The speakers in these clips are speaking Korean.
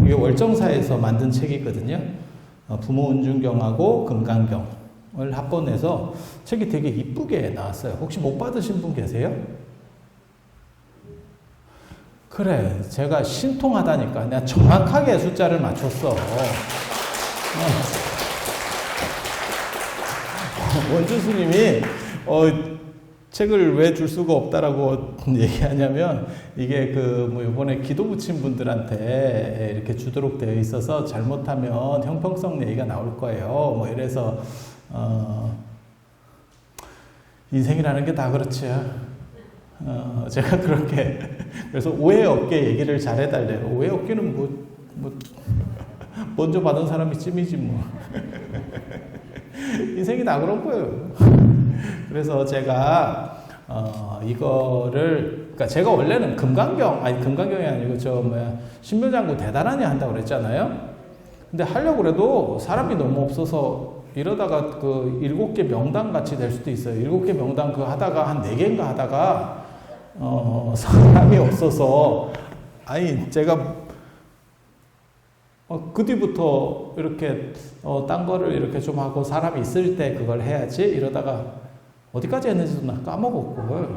이게 월정사에서 만든 책이거든요. 부모 운중경하고 금강경을 합본해서 책이 되게 이쁘게 나왔어요. 혹시 못 받으신 분 계세요? 그래, 제가 신통하다니까. 내가 정확하게 숫자를 맞췄어. 원주 스님이 책을 왜 줄 수가 없다라고 얘기하냐면, 이게 뭐 이번에 기도 붙인 분들한테 이렇게 주도록 되어 있어서 잘못하면 형평성 얘기가 나올 거예요. 뭐 이래서 인생이라는 게 다 그렇죠. 제가 그렇게 그래서 오해 없게 얘기를 잘 해달래요. 오해 없기는 뭐 먼저 받은 사람이 찜이지 뭐. 인생이 다 그런 거예요. 그래서 제가 이거를, 그러니까 제가 원래는 금강경이 아니고 신묘장구 대단하니 한다고 그랬잖아요. 근데 하려고 그래도 사람이 너무 없어서 이러다가 7개 명당 같이 될 수도 있어요. 7개 명당 하다가 한 4개인가 하다가 사람이 없어서, 제가 그 뒤부터 이렇게 딴 거를 이렇게 좀 하고 사람이 있을 때 그걸 해야지 이러다가 어디까지 했는지도 나 까먹었고.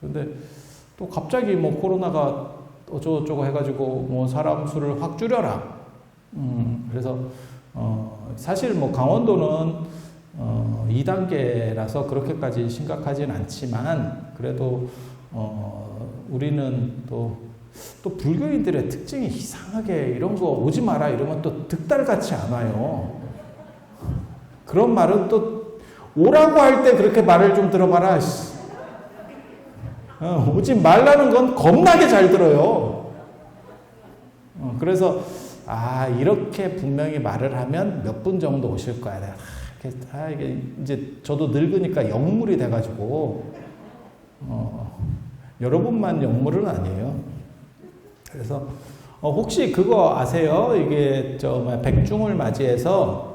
근데 또 갑자기 뭐 코로나가 어쩌고저쩌고 해가지고 뭐 사람 수를 확 줄여라. 그래서 사실 뭐 강원도는 2단계라서 그렇게까지 심각하진 않지만, 그래도 우리는 또 불교인들의 특징이 이상하게 이런 거 오지 마라 이러면 또 득달같이 안 와요. 그런 말은 또 오라고 할 때 그렇게 말을 좀 들어봐라. 오지 말라는 건 겁나게 잘 들어요. 그래서 이렇게 분명히 말을 하면 몇 분 정도 오실 거야. 이게 이제 저도 늙으니까 영물이 돼가지고 여러분만 영물은 아니에요. 그래서 혹시 그거 아세요? 이게 백중을 맞이해서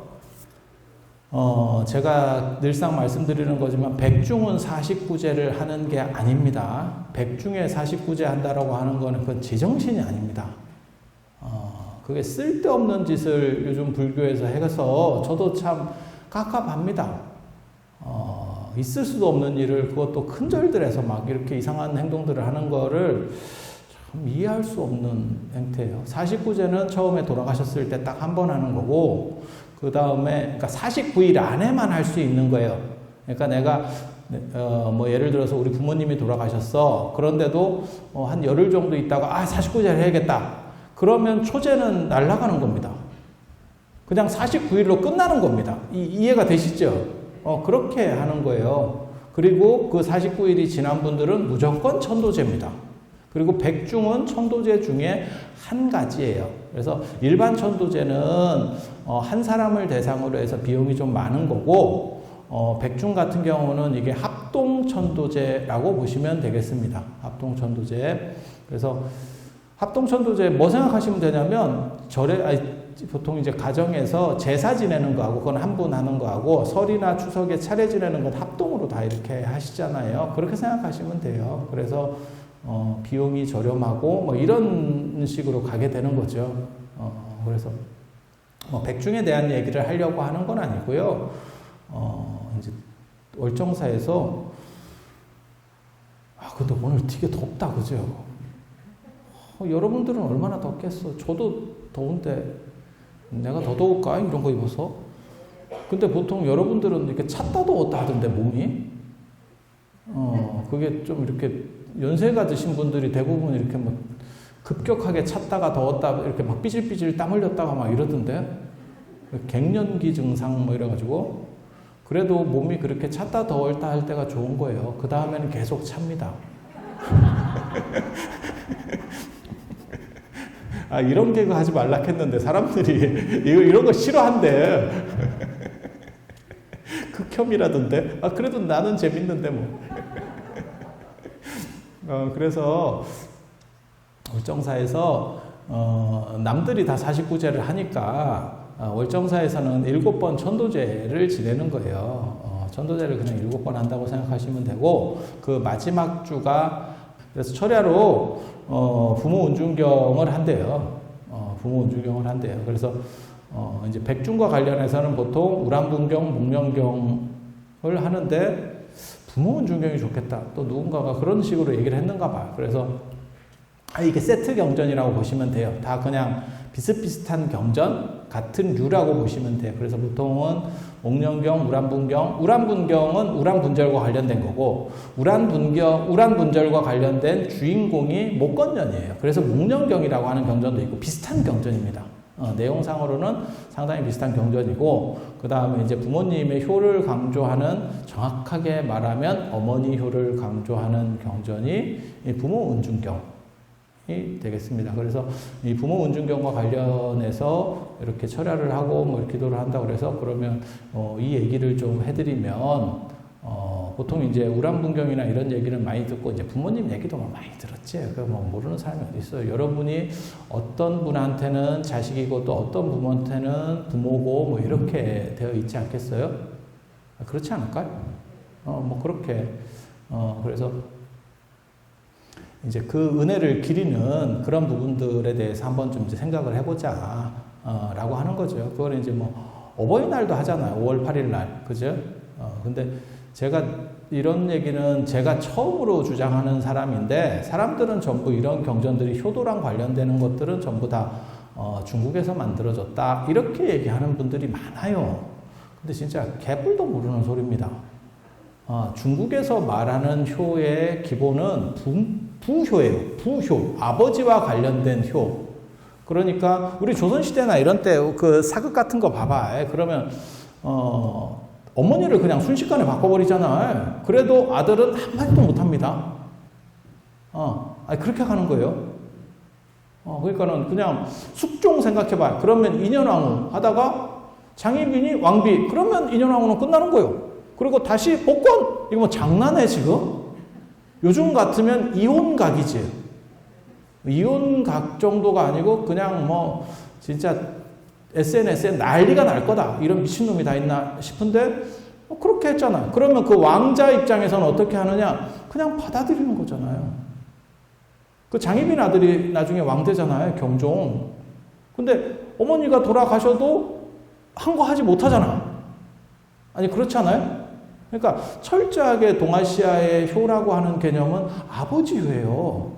제가 늘상 말씀드리는 거지만 백중은 49제를 하는 게 아닙니다. 백중에 49제 한다라고 하는 거는 그건 제정신이 아닙니다. 그게 쓸데없는 짓을 요즘 불교에서 해서 저도 참 깝깝합니다. 있을 수도 없는 일을, 그것도 큰 절들에서 막 이렇게 이상한 행동들을 하는 거를 참 이해할 수 없는 행태예요. 49제는 처음에 돌아가셨을 때 딱 한 번 하는 거고, 그 다음에, 그러니까 49일 안에만 할 수 있는 거예요. 그러니까 내가, 뭐 예를 들어서 우리 부모님이 돌아가셨어. 그런데도 한 열흘 정도 있다가, 49제를 해야겠다. 그러면 초제는 날아가는 겁니다. 그냥 49일로 끝나는 겁니다. 이해가 되시죠? 그렇게 하는 거예요. 그리고 그 49일이 지난 분들은 무조건 천도제입니다. 그리고 백중은 천도제 중에 한 가지예요. 그래서 일반 천도제는 한 사람을 대상으로 해서 비용이 좀 많은 거고, 백중 같은 경우는 이게 합동천도제라고 보시면 되겠습니다. 합동천도제. 그래서 합동천도제 뭐 생각하시면 되냐면, 보통 이제 가정에서 제사 지내는 거하고, 그건 한 분 하는 거하고, 설이나 추석에 차례 지내는 건 합동으로 다 이렇게 하시잖아요. 그렇게 생각하시면 돼요. 그래서 비용이 저렴하고 뭐 이런 식으로 가게 되는 거죠. 그래서 뭐 백중에 대한 얘기를 하려고 하는 건 아니고요. 이제 월정사에서 근데 오늘 되게 덥다, 그죠? 여러분들은 얼마나 덥겠어? 저도 더운데 내가 더 더울까? 이런 거 입어서. 근데 보통 여러분들은 이렇게 찼다 더웠다 하던데, 몸이. 그게 좀 이렇게 연세가 드신 분들이 대부분 이렇게 뭐 급격하게 찼다가 더웠다 이렇게 막 삐질삐질 땀 흘렸다가 막 이러던데, 갱년기 증상 뭐 이래가지고. 그래도 몸이 그렇게 찼다 더웠다 할 때가 좋은 거예요. 그 다음에는 계속 찹니다. 이런 개그 하지 말라 했는데 사람들이 이런 거 싫어한대. 극혐이라던데. 그래도 나는 재밌는데 뭐. 그래서 월정사에서 남들이 다 49제를 하니까 월정사에서는 7번 천도제를 지내는 거예요. 천도제를 그냥 7번 한다고 생각하시면 되고, 그 마지막 주가, 그래서 철야로 부모 운중경을 한대요. 부모 운중경을 한대요. 그래서 이제 백중과 관련해서는 보통 우란분경, 목련경을 하는데 부모 운중경이 좋겠다. 또 누군가가 그런 식으로 얘기를 했는가 봐요. 그래서 이게 세트 경전이라고 보시면 돼요. 다 그냥 비슷비슷한 경전, 같은 류라고 보시면 돼요. 그래서 보통은 목련경, 우란분경은 우란분절과 관련된 거고, 우란분절과 관련된 주인공이 목건년이에요. 그래서 목련경이라고 하는 경전도 있고 비슷한 경전입니다. 내용상으로는 상당히 비슷한 경전이고, 그 다음에 이제 부모님의 효를 강조하는, 정확하게 말하면 어머니 효를 강조하는 경전이 부모 운중경. 이 되겠습니다. 그래서 이 부모 운중경과 관련해서 이렇게 철야를 하고 뭐 기도를 한다고 그래서 그러면 이 얘기를 좀 해드리면 보통 이제 우란분경이나 이런 얘기는 많이 듣고 이제 부모님 얘기도 많이 들었지. 그 뭐 모르는 사람이 어디 있어요. 여러분이 어떤 분한테는 자식이고 또 어떤 부모한테는 부모고 뭐 이렇게 되어 있지 않겠어요? 그렇지 않을까요? 뭐 그렇게 그래서 이제 그 은혜를 기리는 그런 부분들에 대해서 한번 좀 이제 생각을 해보자, 라고 하는 거죠. 그거는 이제 뭐, 어버이날도 하잖아요. 5월 8일 날. 그죠? 근데 제가 이런 얘기는 제가 처음으로 주장하는 사람인데, 사람들은 전부 이런 경전들이 효도랑 관련되는 것들은 전부 다, 중국에서 만들어졌다. 이렇게 얘기하는 분들이 많아요. 근데 진짜 개뿔도 모르는 소리입니다. 중국에서 말하는 효의 기본은 부효예요. 부효. 아버지와 관련된 효. 그러니까 우리 조선시대나 이런 때 그 사극 같은 거 봐봐. 그러면 어머니를 그냥 순식간에 바꿔버리잖아. 그래도 아들은 한마디도 못합니다. 그렇게 가는 거예요. 그러니까는 그냥 숙종 생각해봐. 그러면 인현왕후 하다가 장희빈이 왕비. 그러면 인현왕후는 끝나는 거예요. 그리고 다시 복권. 이거 뭐 장난해 지금? 요즘 같으면 이혼각이지. 이혼각 정도가 아니고 그냥 뭐 진짜 SNS에 난리가 날 거다. 이런 미친놈이 다 있나 싶은데 그렇게 했잖아요. 그러면 그 왕자 입장에서는 어떻게 하느냐? 그냥 받아들이는 거잖아요. 그 장희빈 아들이 나중에 왕되잖아요. 경종. 근데 어머니가 돌아가셔도 한 거 하지 못하잖아. 아니 그렇지 않아요? 그러니까 철저하게 동아시아의 효라고 하는 개념은 아버지 효예요.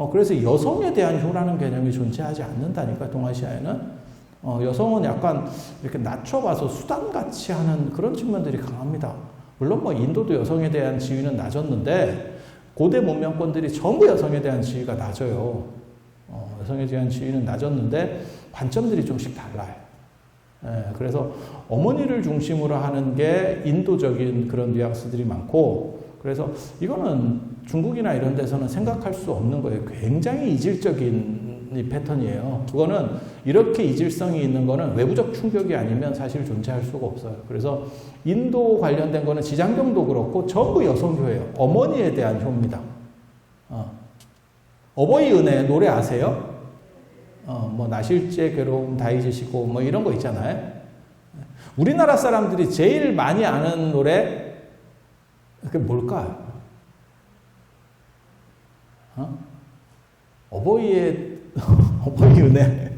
그래서 여성에 대한 효라는 개념이 존재하지 않는다니까, 동아시아에는. 여성은 약간 이렇게 낮춰봐서 수단같이 하는 그런 측면들이 강합니다. 물론 뭐 인도도 여성에 대한 지위는 낮았는데 고대 문명권들이 전부 여성에 대한 지위가 낮아요. 여성에 대한 지위는 낮았는데 관점들이 좀씩 달라요. 그래서 어머니를 중심으로 하는 게 인도적인 그런 뉘앙스들이 많고, 그래서 이거는 중국이나 이런 데서는 생각할 수 없는 거예요. 굉장히 이질적인 패턴이에요. 그거는 이렇게 이질성이 있는 거는 외부적 충격이 아니면 사실 존재할 수가 없어요. 그래서 인도 관련된 거는 지장경도 그렇고 전부 여성효예요. 어머니에 대한 효입니다. 어버이 은혜 노래 아세요? 뭐 나실제 괴로움 다 잊으시고 뭐 이런 거 있잖아요. 우리나라 사람들이 제일 많이 아는 노래 그게 뭘까요? 어버이의 어버이 은혜.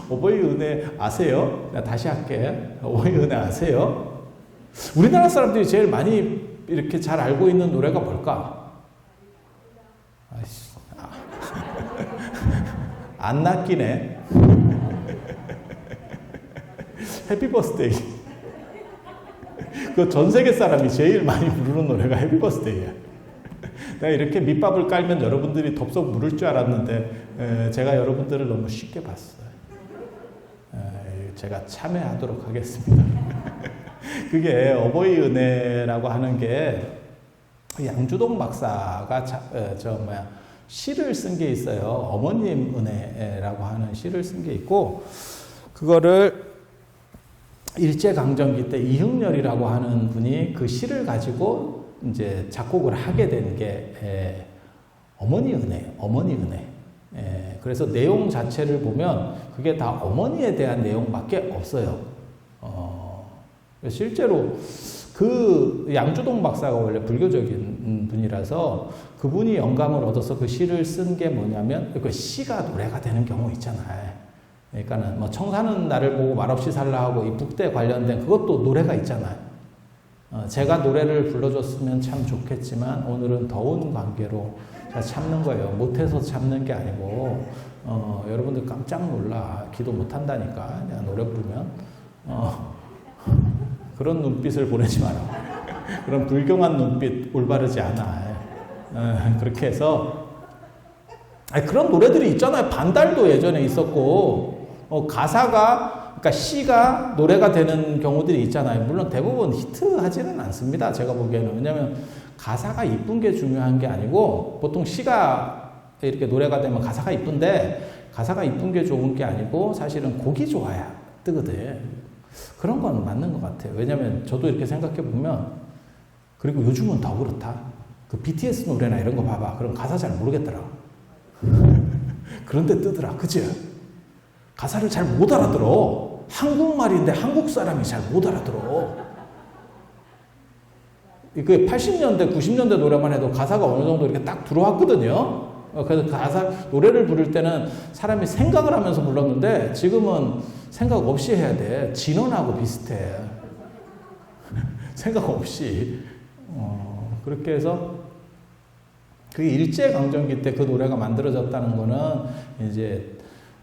어버이 은혜 아세요? 나 다시 할게. 어버이 은혜 아세요? 우리나라 사람들이 제일 많이 이렇게 잘 알고 있는 노래가 뭘까? 안 낚이네. 해피 버스데이. 그 전 세계 사람이 제일 많이 부르는 노래가 해피 버스데이야. 내가 이렇게 밑밥을 깔면 여러분들이 덥석 물을 줄 알았는데 제가 여러분들을 너무 쉽게 봤어요. 제가 참여하도록 하겠습니다. 그게 어버이 은혜라고 하는 게 양주동 박사가 시를 쓴 게 있어요. 어머님 은혜라고 하는 시를 쓴 게 있고, 그거를 일제강점기 때 이흥렬이라고 하는 분이 그 시를 가지고 이제 작곡을 하게 된 게 어머니 은혜예요. 어머니 은혜. 그래서 내용 자체를 보면 그게 다 어머니에 대한 내용밖에 없어요. 실제로 그 양주동 박사가 원래 불교적인 분이라서 그분이 영감을 얻어서 그 시를 쓴 게 뭐냐면 그 시가 노래가 되는 경우 있잖아요. 그러니까는 뭐 청사는 나를 보고 말없이 살라 하고 이 북대 관련된 그것도 노래가 있잖아요. 제가 노래를 불러줬으면 참 좋겠지만 오늘은 더운 관계로 제가 참는 거예요. 못해서 참는 게 아니고 여러분들 깜짝 놀라. 기도 못한다니까 내가 노래 부르면 그런 눈빛을 보내지 마라. 그런 불경한 눈빛 올바르지 않아. 그렇게 해서 그런 노래들이 있잖아요. 반달도 예전에 있었고 그러니까 시가 노래가 되는 경우들이 있잖아요. 물론 대부분 히트하지는 않습니다. 제가 보기에는. 왜냐하면 가사가 이쁜 게 중요한 게 아니고 보통 시가 이렇게 노래가 되면 가사가 이쁜데 가사가 이쁜 게 좋은 게 아니고 사실은 곡이 좋아야 뜨거든. 그런 건 맞는 것 같아요. 왜냐하면 저도 이렇게 생각해 보면 그리고 요즘은 더 그렇다. 그 BTS 노래나 이런 거 봐봐. 그럼 가사 잘 모르겠더라. 그런데 뜨더라. 그치? 가사를 잘 못 알아들어. 한국말인데 한국 사람이 잘 못 알아들어. 그 80년대, 90년대 노래만 해도 가사가 어느 정도 이렇게 딱 들어왔거든요. 그래서 노래를 부를 때는 사람이 생각을 하면서 불렀는데 지금은 생각 없이 해야 돼. 진원하고 비슷해. 생각 없이. 그렇게 해서 그게 일제강점기 때 그 노래가 만들어졌다는 거는 이제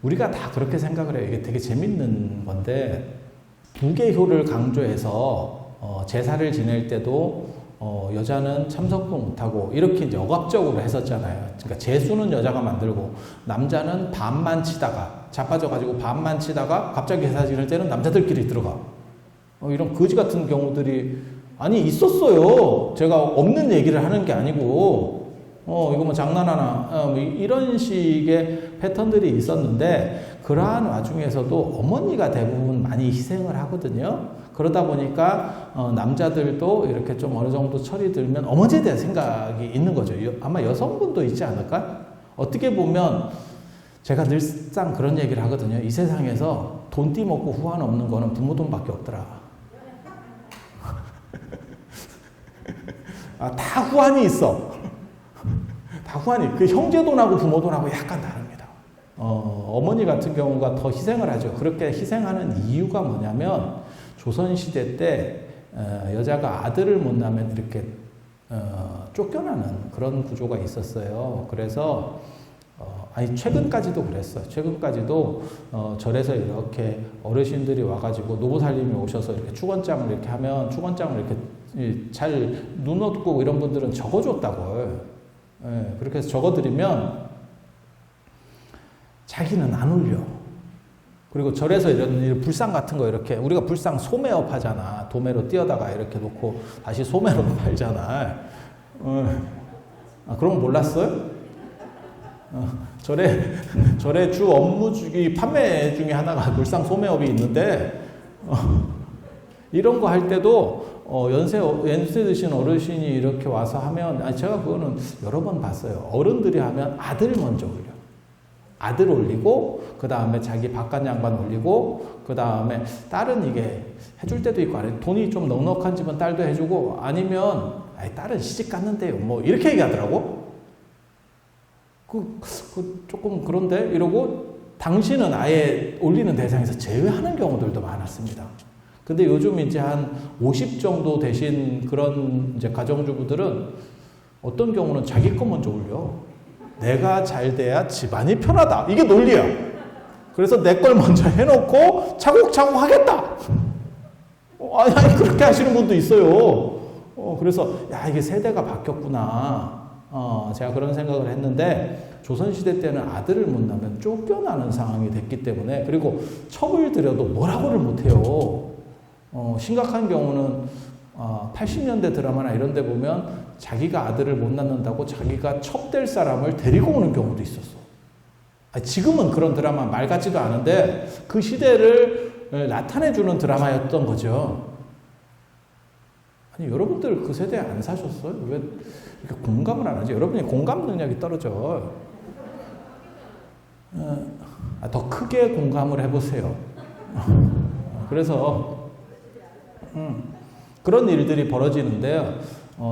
우리가 다 그렇게 생각을 해요. 이게 되게 재밌는 건데 부계효를 강조해서 제사를 지낼 때도 여자는 참석도 못하고 이렇게 이제 억압적으로 했었잖아요. 그러니까 제수는 여자가 만들고 남자는 밤만 치다가 자빠져가지고 밤만 치다가 갑자기 제사 지낼 때는 남자들끼리 들어가. 이런 거지 같은 경우들이 아니 있었어요. 제가 없는 얘기를 하는 게 아니고 이거 뭐 장난하나 뭐 이런 식의 패턴들이 있었는데 그러한 와중에서도 어머니가 대부분 많이 희생을 하거든요. 그러다 보니까 남자들도 이렇게 좀 어느 정도 철이 들면 어머니에 대한 생각이 있는 거죠. 아마 여성분도 있지 않을까? 어떻게 보면 제가 늘상 그런 얘기를 하거든요. 이 세상에서 돈 띠먹고 후한 없는 거는 부모 돈밖에 없더라. 다 후한이 있어. 다 후한이. 그 형제 돈하고 부모 돈하고 약간 다릅니다. 어머니 같은 경우가 더 희생을 하죠. 그렇게 희생하는 이유가 뭐냐면 조선시대 때 여자가 아들을 못 낳으면 이렇게 쫓겨나는 그런 구조가 있었어요. 그래서 최근까지도 그랬어요. 최근까지도 절에서 이렇게 어르신들이 와가지고 노부살님이 오셔서 이렇게 축원장을 이렇게 하면 축원장을 이렇게 잘 눈 얻고 이런 분들은 적어줬다고요. 그렇게 해서 적어드리면 자기는 안 올려. 그리고 절에서 이런 불상 같은 거 이렇게 우리가 불상 소매업 하잖아. 도매로 띄어다가 이렇게 놓고 다시 소매로 팔잖아. 그런 거 몰랐어요? 절에 주 업무 중이 판매 중에 하나가 불상 소매업이 있는데 이런 거 할 때도 연세 드신 어르신이 이렇게 와서 하면 제가 그거는 여러 번 봤어요. 어른들이 하면 아들 먼저 올려. 아들 올리고 그 다음에 자기 바깥 양반 올리고 그 다음에 딸은 이게 해줄 때도 있고 돈이 좀 넉넉한 집은 딸도 해주고 아니면 딸은 시집 갔는데요. 뭐 이렇게 얘기하더라고. 조금 그런데 이러고 당신은 아예 올리는 대상에서 제외하는 경우들도 많았습니다. 근데 요즘 이제 한 50 정도 되신 그런 이제 가정주부들은 어떤 경우는 자기 거 먼저 올려. 내가 잘 돼야 집안이 편하다. 이게 논리야. 그래서 내 걸 먼저 해놓고 차곡차곡 하겠다. 아니 그렇게 하시는 분도 있어요. 그래서 이게 세대가 바뀌었구나. 제가 그런 생각을 했는데 조선시대 때는 아들을 못 낳으면 쫓겨나는 상황이 됐기 때문에 그리고 첩을 들여도 뭐라고를 못해요. 심각한 경우는 80년대 드라마나 이런 데 보면 자기가 아들을 못 낳는다고 자기가 첩될 사람을 데리고 오는 경우도 있었어. 지금은 그런 드라마 말 같지도 않은데 그 시대를 나타내주는 드라마였던 거죠. 아니 여러분들 그 세대에 안 사셨어요? 왜 이렇게 공감을 안 하지? 여러분이 공감 능력이 떨어져. 더 크게 공감을 해보세요. 그래서 그런 일들이 벌어지는데요.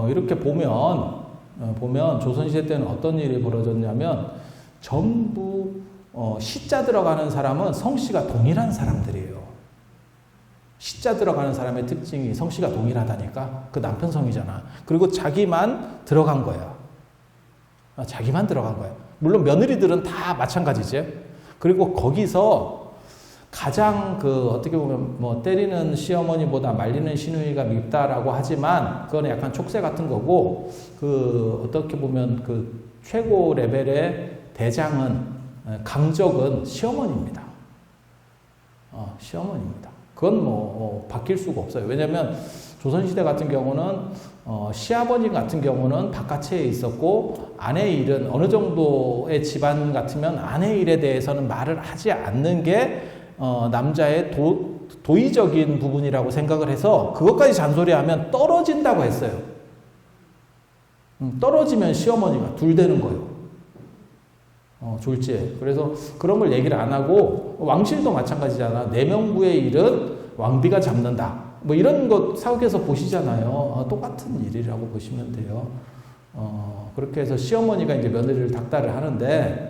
이렇게 보면 조선시대 때는 어떤 일이 벌어졌냐면 전부 시자 들어가는 사람은 성씨가 동일한 사람들이에요. 시자 들어가는 사람의 특징이 성씨가 동일하다니까. 그 남편 성이잖아. 그리고 자기만 들어간 거야. 자기만 들어간 거야. 물론 며느리들은 다 마찬가지지. 그리고 거기서 가장 어떻게 보면 뭐 때리는 시어머니보다 말리는 시누이가 밉다라고 하지만 그건 약간 촉새 같은 거고, 어떻게 보면 최고 레벨의 대장은, 강적은 시어머니입니다. 시어머니입니다. 그건 바뀔 수가 없어요. 왜냐면 조선시대 같은 경우는 시아버지 같은 경우는 바깥에 있었고, 아내 일은 어느 정도의 집안 같으면 아내 일에 대해서는 말을 하지 않는 게 남자의 도의적인 부분이라고 생각을 해서 그것까지 잔소리하면 떨어진다고 했어요. 떨어지면 시어머니가 둘 되는 거예요. 졸지에. 그래서 그런 걸 얘기를 안 하고, 왕실도 마찬가지잖아. 내명부의 일은 왕비가 잡는다. 뭐 이런 거 사극에서 보시잖아요. 똑같은 일이라고 보시면 돼요. 그렇게 해서 시어머니가 이제 며느리를 닥달을 하는데,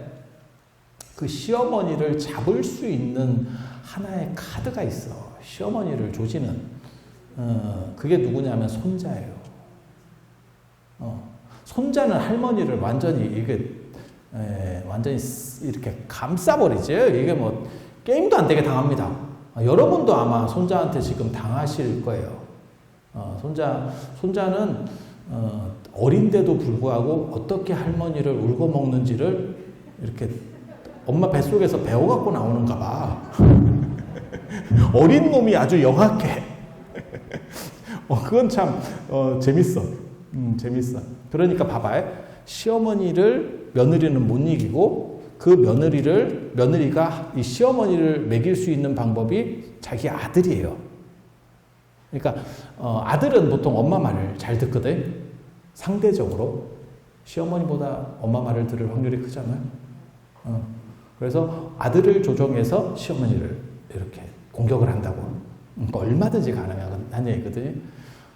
그 시어머니를 잡을 수 있는 하나의 카드가 있어. 시어머니를 조지는. 그게 누구냐면 손자예요. 손자는 할머니를 완전히 완전히 이렇게 감싸버리지. 이게 뭐 게임도 안 되게 당합니다. 여러분도 아마 손자한테 지금 당하실 거예요. 손자는 어린데도 불구하고 어떻게 할머니를 울고 먹는지를 이렇게 엄마 뱃속에서 배워갖고 나오는가 봐. 어린 놈이 아주 영악해. 그건 참 재밌어. 재밌어. 그러니까 봐봐요. 시어머니를 며느리는 못 이기고, 그 며느리가 이 시어머니를 먹일 수 있는 방법이 자기 아들이에요. 그러니까 아들은 보통 엄마 말을 잘 듣거든. 상대적으로 시어머니보다 엄마 말을 들을 확률이 크잖아요. 그래서 아들을 조정해서 시어머니를 이렇게 공격을 한다고. 얼마든지 가능한 얘기거든요.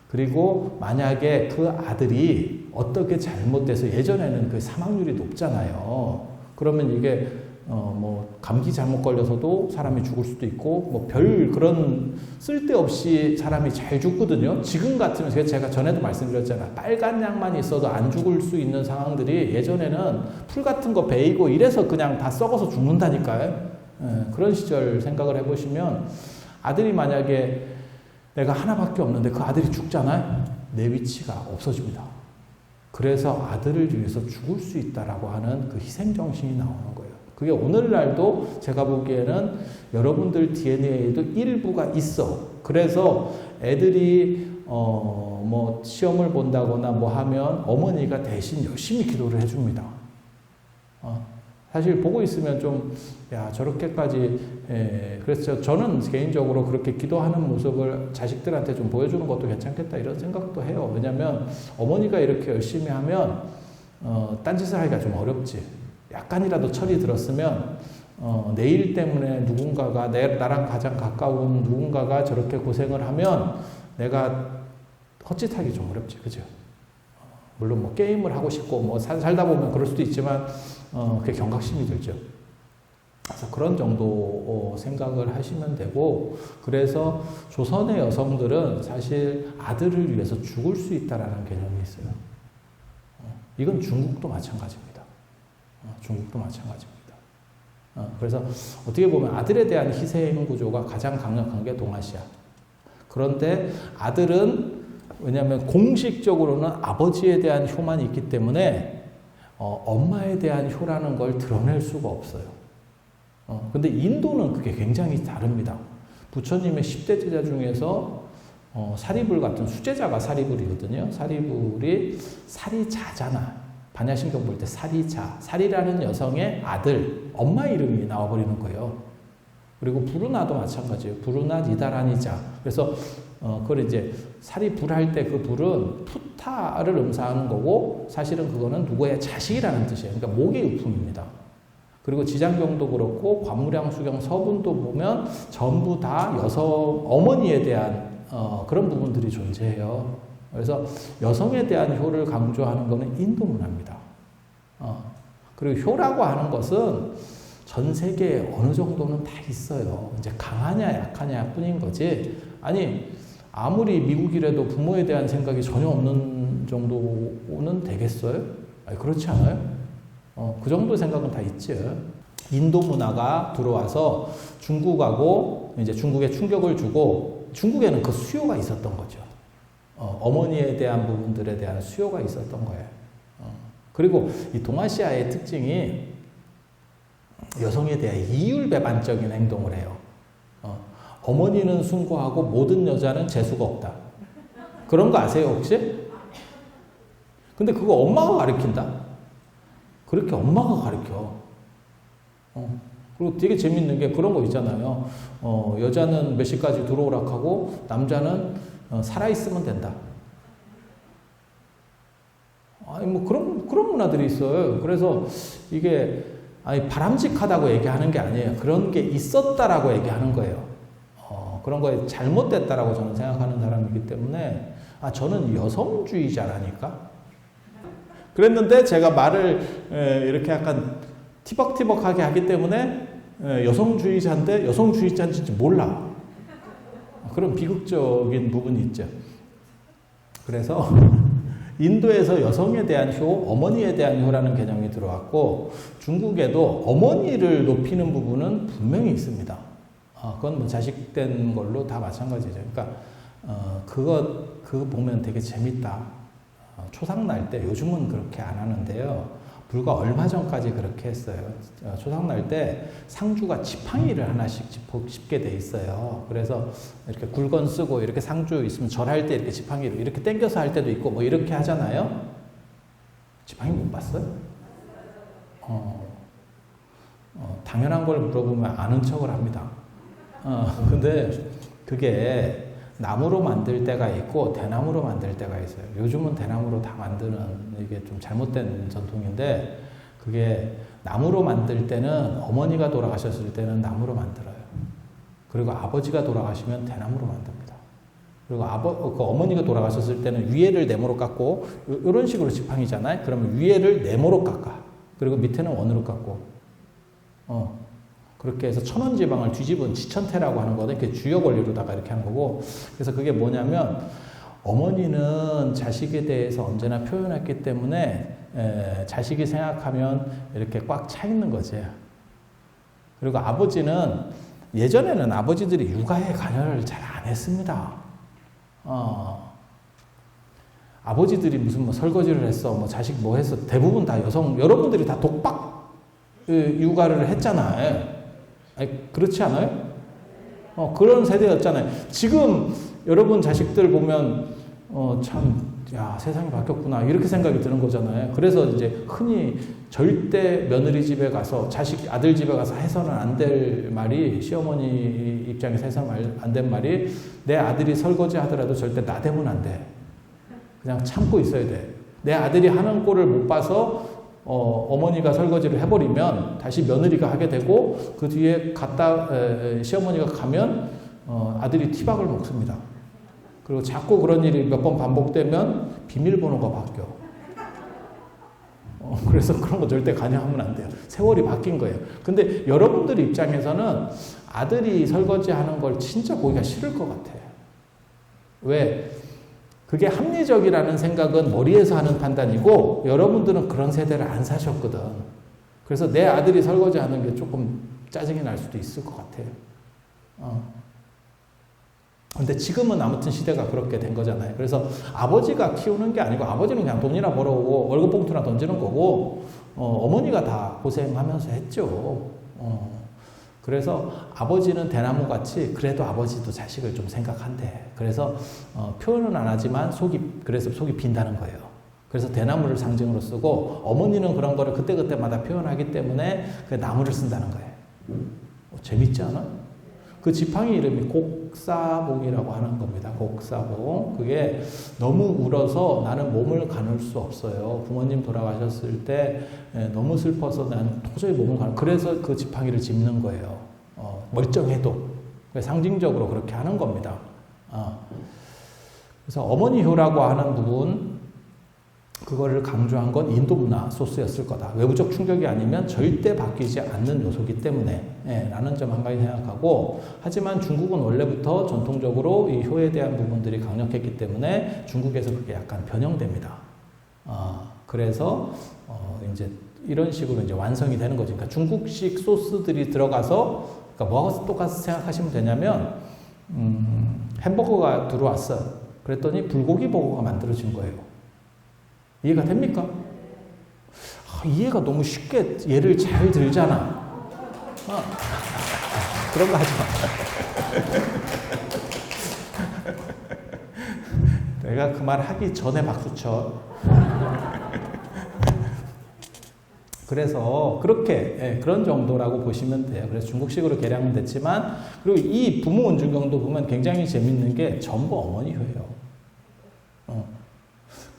그리고 만약에 그 아들이 어떻게 잘못돼서, 예전에는 그 사망률이 높잖아요. 그러면 이게 뭐 감기 잘못 걸려서도 사람이 죽을 수도 있고, 뭐 별 그런 쓸데없이 사람이 잘 죽거든요. 지금 같으면 제가 전에도 말씀드렸잖아요. 빨간 약만 있어도 안 죽을 수 있는 상황들이 예전에는 풀 같은 거 베이고 이래서 그냥 다 썩어서 죽는다니까요. 그런 시절 생각을 해보시면, 아들이 만약에 내가 하나밖에 없는데 그 아들이 죽잖아요. 내 위치가 없어집니다. 그래서 아들을 위해서 죽을 수 있다라고 하는 그 희생정신이 나오는 거예요. 그게 오늘날도 제가 보기에는 여러분들 DNA에도 일부가 있어. 그래서 애들이 뭐 시험을 본다거나 뭐 하면 어머니가 대신 열심히 기도를 해줍니다. 사실 보고 있으면 좀, 야, 저렇게까지, 그래서 저는 개인적으로 그렇게 기도하는 모습을 자식들한테 좀 보여주는 것도 괜찮겠다 이런 생각도 해요. 왜냐면 어머니가 이렇게 열심히 하면, 딴짓을 하기가 좀 어렵지. 약간이라도 철이 들었으면, 내 일 때문에 누군가가, 나랑 가장 가까운 누군가가 저렇게 고생을 하면 내가 헛짓하기 좀 어렵지. 그죠? 물론 뭐 게임을 하고 싶고 뭐 살다 보면 그럴 수도 있지만, 그게 경각심이 들죠. 그래서 그런 정도 생각을 하시면 되고, 그래서 조선의 여성들은 사실 아들을 위해서 죽을 수 있다라는 개념이 있어요. 이건 중국도 마찬가지입니다. 중국도 마찬가지입니다. 그래서 어떻게 보면 아들에 대한 희생 구조가 가장 강력한 게 동아시아. 그런데 아들은, 왜냐하면 공식적으로는 아버지에 대한 효만 있기 때문에 엄마에 대한 효라는 걸 드러낼 수가 없어요. 근데 인도는 그게 굉장히 다릅니다. 부처님의 10대 제자 중에서 사리불 같은 수제자가 사리불이거든요. 사리불이 사리자잖아. 반야신경 볼 때 사리자. 사리라는 여성의 아들, 엄마 이름이 나와버리는 거예요. 그리고 부르나도 마찬가지예요. 부르나 니다라니자. 그래서 그걸 이제 사리불 할 때 그 불은 푸타를 음사하는 거고, 사실은 그거는 누구의 자식이라는 뜻이에요. 그러니까 목의 의품입니다. 그리고 지장경도 그렇고 관무량 수경 서분도 보면 전부 다 어머니에 대한 그런 부분들이 존재해요. 그래서 여성에 대한 효를 강조하는 것은 인도 문화입니다. 그리고 효라고 하는 것은 전 세계에 어느 정도는 다 있어요. 이제 강하냐 약하냐 뿐인 거지. 아니 아무리 미국이라도 부모에 대한 생각이 전혀 없는 정도는 되겠어요? 아니, 그렇지 않아요? 그 정도 생각은 다 있죠. 인도 문화가 들어와서 중국하고 이제 중국에 충격을 주고 중국에는 그 수요가 있었던 거죠. 어머니에 대한 부분들에 대한 수요가 있었던 거예요. 그리고 이 동아시아의 특징이 여성에 대해 이율배반적인 행동을 해요. 어머니는 숭고하고 모든 여자는 재수가 없다. 그런 거 아세요 혹시? 근데 그거 엄마가 가르친다. 그렇게 엄마가 가르쳐. 그리고 되게 재밌는 게 그런 거 있잖아요. 여자는 몇 시까지 들어오라 하고 남자는 살아있으면 된다. 아니 뭐 그런 문화들이 있어요. 그래서 이게 아니 바람직하다고 얘기하는 게 아니에요. 그런 게 있었다라고 얘기하는 거예요. 그런 거에 잘못됐다라고 저는 생각하는 사람이기 때문에 저는 여성주의자라니까. 그랬는데 제가 말을 이렇게 약간 티벅티벅하게 하기 때문에 여성주의자인데 여성주의자인지 몰라. 그런 비극적인 부분이 있죠. 그래서 인도에서 여성에 대한 효, 어머니에 대한 효라는 개념이 들어왔고 중국에도 어머니를 높이는 부분은 분명히 있습니다. 그건 뭐 자식된 걸로 다 마찬가지죠. 그러니까 그거 보면 되게 재밌다. 초상 날 때 요즘은 그렇게 안 하는데요. 불과 얼마 전까지 그렇게 했어요. 초상 날 때 상주가 지팡이를 하나씩 짚게 돼 있어요. 그래서 이렇게 굴건 쓰고 이렇게 상주 있으면 절할 때 이렇게 지팡이로 이렇게 당겨서 할 때도 있고 뭐 이렇게 하잖아요. 지팡이 못 봤어요? 당연한 걸 물어보면 아는 척을 합니다. 근데 그게 나무로 만들 때가 있고 대나무로 만들 때가 있어요. 요즘은 대나무로 다 만드는 이게 좀 잘못된 전통인데 그게 나무로 만들 때는 어머니가 돌아가셨을 때는 나무로 만들어요. 그리고 아버지가 돌아가시면 대나무로 만듭니다. 그리고 그 어머니가 돌아가셨을 때는 위에를 네모로 깎고 이런 식으로 지팡이잖아요. 그러면 위에를 네모로 깎아. 그리고 밑에는 원으로 깎고. 그렇게 해서 천원지방을 뒤집은 지천태라고 하는 거는 이렇게 주역 원리로다가 이렇게 하는 거고. 그래서 그게 뭐냐면 어머니는 자식에 대해서 언제나 표현했기 때문에 자식이 생각하면 이렇게 꽉 차 있는 거지. 그리고 아버지는 예전에는 아버지들이 육아에 관여를 잘 안 했습니다. 아버지들이 무슨 뭐 설거지를 했어, 뭐 자식 뭐 했어. 대부분 다 여러분들이 다 독박 육아를 했잖아요. 아니, 그렇지 않아요? 그런 세대였잖아요. 지금 여러분 자식들 보면, 세상이 바뀌었구나. 이렇게 생각이 드는 거잖아요. 그래서 이제 흔히 절대 며느리 집에 가서, 아들 집에 가서 해서는 안 될 말이, 시어머니 입장에서 해서는 안 된 말이, 내 아들이 설거지 하더라도 절대 나대면 안 돼. 그냥 참고 있어야 돼. 내 아들이 하는 꼴을 못 봐서, 어머니가 설거지를 해버리면 다시 며느리가 하게 되고 그 뒤에 시어머니가 가면 아들이 티박을 먹습니다. 그리고 자꾸 그런 일이 몇 번 반복되면 비밀번호가 바뀌어. 그래서 그런 거 절대 관여하면 안 돼요. 세월이 바뀐 거예요. 근데 여러분들 입장에서는 아들이 설거지 하는 걸 진짜 보기가 싫을 것 같아요. 왜? 그게 합리적이라는 생각은 머리에서 하는 판단이고 여러분들은 그런 세대를 안 사셨거든. 그래서 내 아들이 설거지 하는 게 조금 짜증이 날 수도 있을 것 같아요. 근데 지금은 아무튼 시대가 그렇게 된 거잖아요. 그래서 아버지가 키우는 게 아니고 아버지는 그냥 돈이나 벌어오고 월급 봉투나 던지는 거고 어머니가 다 고생하면서 했죠. 그래서 아버지는 대나무같이 그래도 아버지도 자식을 좀 생각한대. 그래서 표현은 안 하지만 그래서 속이 빈다는 거예요. 그래서 대나무를 상징으로 쓰고 어머니는 그런 거를 그때그때마다 표현하기 때문에 그 나무를 쓴다는 거예요. 재밌지 않아? 그 지팡이 이름이 곡사봉이라고 하는 겁니다. 곡사봉. 그게 너무 울어서 나는 몸을 가눌 수 없어요. 부모님 돌아가셨을 때 너무 슬퍼서 나는 도저히 몸을 그래서 그 지팡이를 짚는 거예요. 멀쩡해도. 상징적으로 그렇게 하는 겁니다. 그래서 어머니 효라고 하는 부분, 그거를 강조한 건 인도 문화 소스였을 거다. 외부적 충격이 아니면 절대 바뀌지 않는 요소이기 때문에 라는 점 한 가지 생각하고, 하지만 중국은 원래부터 전통적으로 이 효에 대한 부분들이 강력했기 때문에 중국에서 그게 약간 변형됩니다. 그래서 이제 이런 식으로 이제 완성이 되는 거죠. 그러니까 중국식 소스들이 들어가서, 그러니까 뭐하고 똑같이 생각하시면 되냐면, 햄버거가 들어왔어. 그랬더니 불고기 버거가 만들어진 거예요. 이해가 됩니까? 이해가 너무 쉽게 예를 잘 들잖아. 그런 거 하지 마. 내가 그 말 하기 전에 박수 쳐. 그래서 그렇게 그런 정도라고 보시면 돼요. 그래서 중국식으로 개량은 됐지만, 그리고 이 부모 온중경도 보면 굉장히 재밌는 게 전부 어머니 효예요.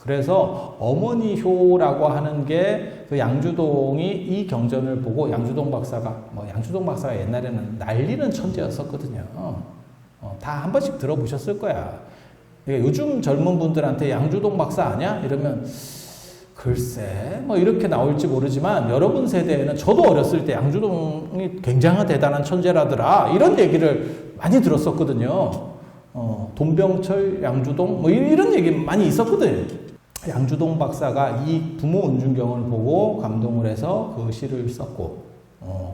그래서 어머니 효라고 하는 게 그 양주동이 이 경전을 보고 양주동 박사가 옛날에는 날리는 천재였었거든요. 다 한 번씩 들어보셨을 거야. 요즘 젊은 분들한테 양주동 박사 아냐? 이러면 글쎄 뭐 이렇게 나올지 모르지만, 여러분 세대에는 저도 어렸을 때 양주동이 굉장히 대단한 천재라더라 이런 얘기를 많이 들었었거든요. 돈병철, 양주동 뭐 이런 얘기 많이 있었거든요. 양주동 박사가 이 부모 온중경을 보고 감동을 해서 그 시를 썼고,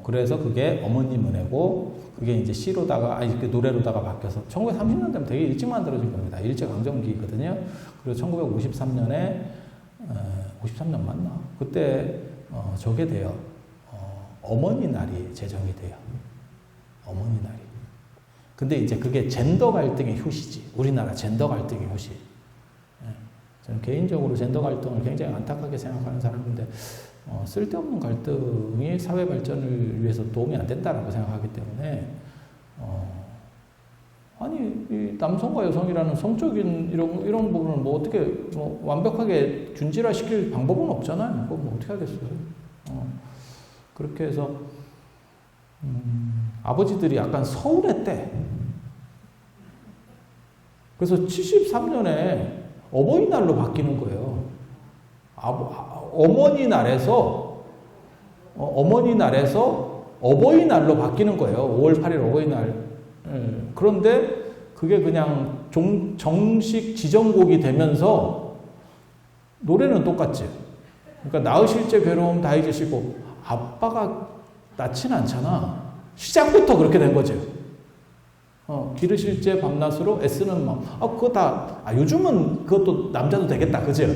그래서 그게 어머님 은혜고, 그게 이제 시로다가, 이렇게 노래로다가 바뀌어서 1930년대면 되게 일찍 만들어진 겁니다. 일제강점기거든요. 그리고 1953년에, 53년 맞나? 그때, 저게 돼요. 어머니 날이 제정이 돼요. 어머니 날이. 근데 이제 그게 젠더 갈등의 효시지. 우리나라 젠더 갈등의 효시. 저는 개인적으로 젠더 갈등을 굉장히 안타깝게 생각하는 사람인데, 쓸데없는 갈등이 사회 발전을 위해서 도움이 안 된다라고 생각하기 때문에, 아니, 이 남성과 여성이라는 성적인 이런 부분을 뭐 어떻게 뭐 완벽하게 균질화 시킬 방법은 없잖아요. 그거 뭐 어떻게 하겠어요. 그렇게 해서, 아버지들이 약간 서운했대. 그래서 73년에 어버이날로 바뀌는 거예요. 어머니날에서 어버이날로 바뀌는 거예요. 5월 8일 어버이날. 그런데 그게 그냥 정식 지정곡이 되면서 노래는 똑같지. 그러니까 낳으실 때 괴로움 다 잊으시고, 아빠가 낳진 않잖아. 시작부터 그렇게 된 거죠. 기르실 때 밤낮으로 애쓰는 마음. 그거 다, 요즘은 그것도 남자도 되겠다. 그죠?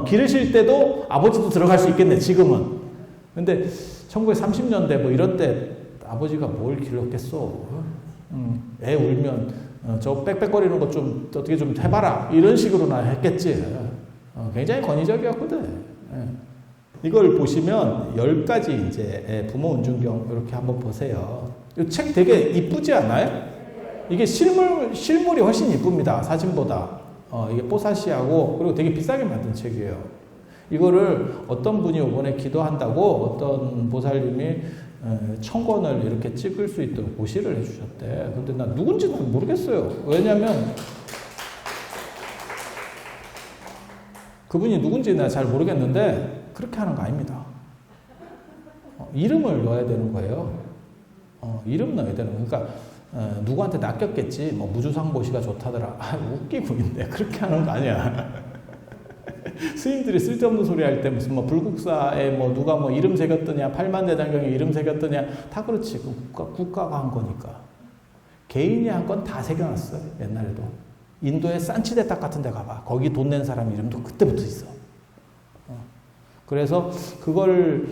기르실 때도 아버지도 들어갈 수 있겠네, 지금은. 근데 1930년대 뭐 이런 때 아버지가 뭘 길렀겠어. 애 울면, 저 빽빽거리는 것 좀 어떻게 좀 해봐라. 이런 식으로나 했겠지. 굉장히 권위적이었거든. 이걸 보시면 10가지 이제 부모 온중경 이렇게 한번 보세요. 이 책 되게 이쁘지 않아요? 이게 실물이 훨씬 이쁩니다. 사진보다. 이게 뽀사시하고, 그리고 되게 비싸게 만든 책이에요. 이거를 어떤 분이 이번에 기도한다고 어떤 보살님이 청권을 이렇게 찍을 수 있도록 고시를 해주셨대. 근데 나 누군지는 모르겠어요. 왜냐면 그분이 누군지 내가 잘 모르겠는데 그렇게 하는 거 아닙니다. 이름을 넣어야 되는 거예요. 이름 넣어야 되는 거예요. 그러니까 누구한테 낚였겠지. 뭐 무주상보시가 좋다더라. 웃기고 있네. 그렇게 하는 거 아니야. 스님들이 쓸데없는 소리 할 때 무슨 뭐 불국사에 뭐 누가 뭐 이름 새겼더냐, 팔만대장경에 이름 새겼더냐, 다 그렇지. 국가가 한 거니까. 개인이 한 건 다 새겨놨어. 옛날에도. 인도의 산치대딱 같은 데 가봐. 거기 돈 낸 사람 이름도 그때부터 있어. 그래서 그걸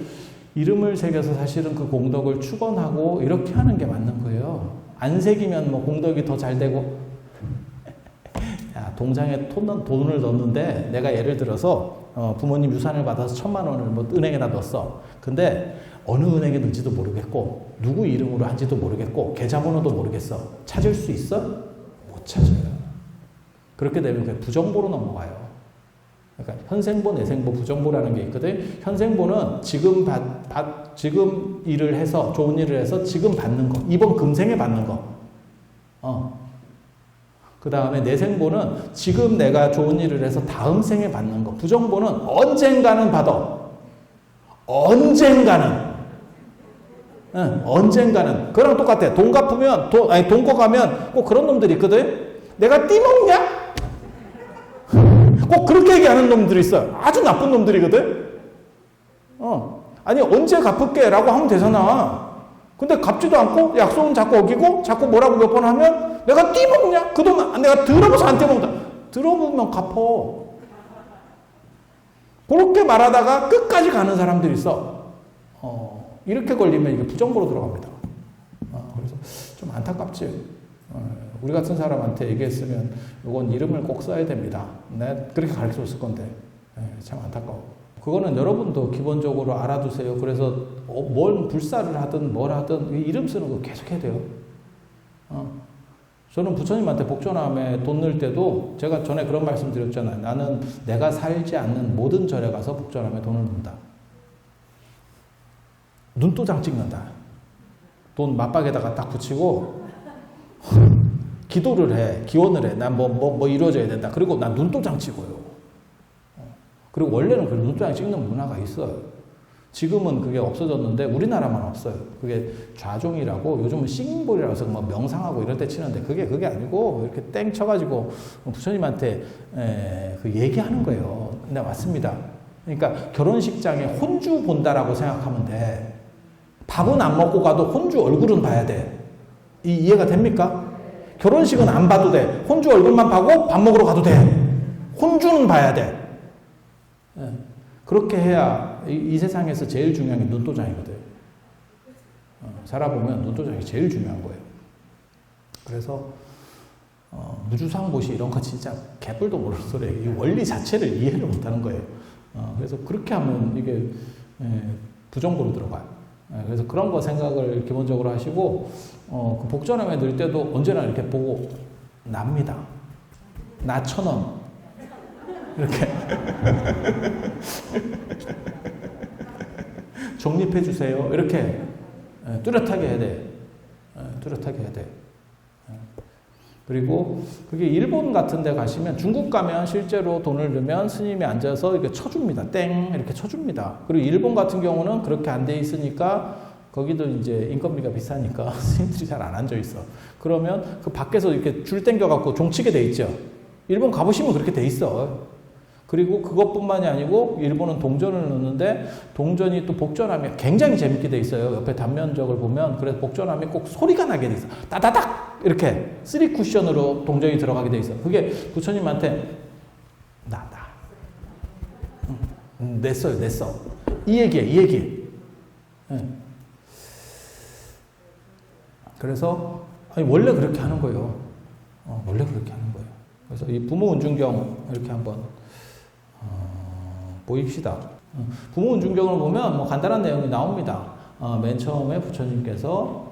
이름을 새겨서 사실은 그 공덕을 축원하고 이렇게 하는 게 맞는 거예요. 안 새기면 뭐 공덕이 더 잘 되고. 야, 동장에 돈을 넣는데 내가 예를 들어서 부모님 유산을 받아서 1,000만 원을 뭐 은행에다 넣었어. 근데 어느 은행에 넣은지도 모르겠고 누구 이름으로 한지도 모르겠고 계좌번호도 모르겠어. 찾을 수 있어? 못 찾아요. 그렇게 되면 그냥 부정보로 넘어가요. 그러니까 현생보, 내생보, 부정보라는 게 있거든. 현생보는 지금 일을 해서 좋은 일을 해서 지금 받는 거. 이번 금생에 받는 거. 그 다음에 내생보는 지금 내가 좋은 일을 해서 다음 생에 받는 거. 부정보는 언젠가는 받아. 언젠가는. 응, 언젠가는. 그랑 똑같아. 돈 갚으면, 돈 꿔가면 꼭 그런 놈들이 있거든. 내가 띠먹냐? 꼭 그렇게 얘기하는 놈들이 있어요. 아주 나쁜 놈들이거든. 아니 언제 갚을게 라고 하면 되잖아. 근데 갚지도 않고 약속은 자꾸 어기고 자꾸 뭐라고 몇 번 하면 내가 띠먹냐? 그 돈 내가 들어봐서 안 떼먹는다. 들어보면 갚어. 그렇게 말하다가 끝까지 가는 사람들이 있어. 이렇게 걸리면 이게 부정보로 들어갑니다. 그래서 좀 안타깝지. 우리 같은 사람한테 얘기했으면 이건 이름을 꼭 써야 됩니다. 내가 그렇게 가르쳐줬을 건데 참 안타까워. 그거는 여러분도 기본적으로 알아두세요. 그래서 뭘 불사를 하든 뭘 하든 이름 쓰는 거 계속 해야 돼요. 저는 부처님한테 복전함에 돈 넣을 때도 제가 전에 그런 말씀 드렸잖아요. 나는 내가 살지 않는 모든 절에 가서 복전함에 돈을 넣는다. 눈도장 찍는다. 돈 맞박에다가 딱 붙이고 기도를 해. 기원을 해. 난 뭐 이루어져야 된다. 그리고 난 눈도장 찍어요. 그리고 원래는 그 눈도장 찍는 문화가 있어요. 지금은 그게 없어졌는데 우리나라만 없어요. 그게 좌종이라고 요즘은 싱볼이라고 해서 뭐 명상하고 이런 데 치는데 그게 아니고 이렇게 땡 쳐가지고 부처님한테 그 얘기하는 거예요. 근데 맞습니다. 그러니까 결혼식장에 혼주 본다라고 생각하면 돼. 밥은 안 먹고 가도 혼주 얼굴은 봐야 돼. 이해가 됩니까? 결혼식은 안 봐도 돼. 혼주 얼굴만 봐고 밥 먹으러 가도 돼. 혼주는 봐야 돼. 그렇게 해야 이 세상에서 제일 중요한 게 눈도장이거든. 살아보면 눈도장이 제일 중요한 거예요. 그래서 무주상보시 이런 거 진짜 개뿔도 모르는 소리예요. 이 원리 자체를 이해를 못하는 거예요. 그래서 그렇게 하면 이게 부정보로 들어가요. 그래서 그런 거 생각을 기본적으로 하시고 그 복전함에 넣을 때도 언제나 이렇게 보고 납니다. 나 1,000원. 이렇게 적립해 주세요. 이렇게 뚜렷하게 해야 돼. 뚜렷하게 해야 돼. 그리고 그게 일본 같은 데 가시면 중국 가면 실제로 돈을 넣으면 스님이 앉아서 이렇게 쳐줍니다. 땡 이렇게 쳐줍니다. 그리고 일본 같은 경우는 그렇게 안 돼 있으니까 거기도 이제 인건비가 비싸니까 스님들이 잘 안 앉아 있어. 그러면 그 밖에서 이렇게 줄 당겨갖고 종치게 돼 있죠. 일본 가보시면 그렇게 돼 있어. 그리고 그것뿐만이 아니고 일본은 동전을 넣는데 동전이 또 복전함이 굉장히 재밌게 돼 있어요. 옆에 단면적을 보면 그래서 복전함이 꼭 소리가 나게 돼 있어. 따다닥 이렇게 3쿠션으로 동전이 들어가게 돼 있어. 그게 부처님한테 나 냈어요. 냈어. 이 얘기야. 이 얘기. 네. 그래서 아니 원래 그렇게 하는 거예요. 원래 그렇게 하는 거예요. 그래서 이 부모 은중경 이렇게 한번 보입시다. 부모 은중경을 보면 뭐 간단한 내용이 나옵니다. 맨 처음에 부처님께서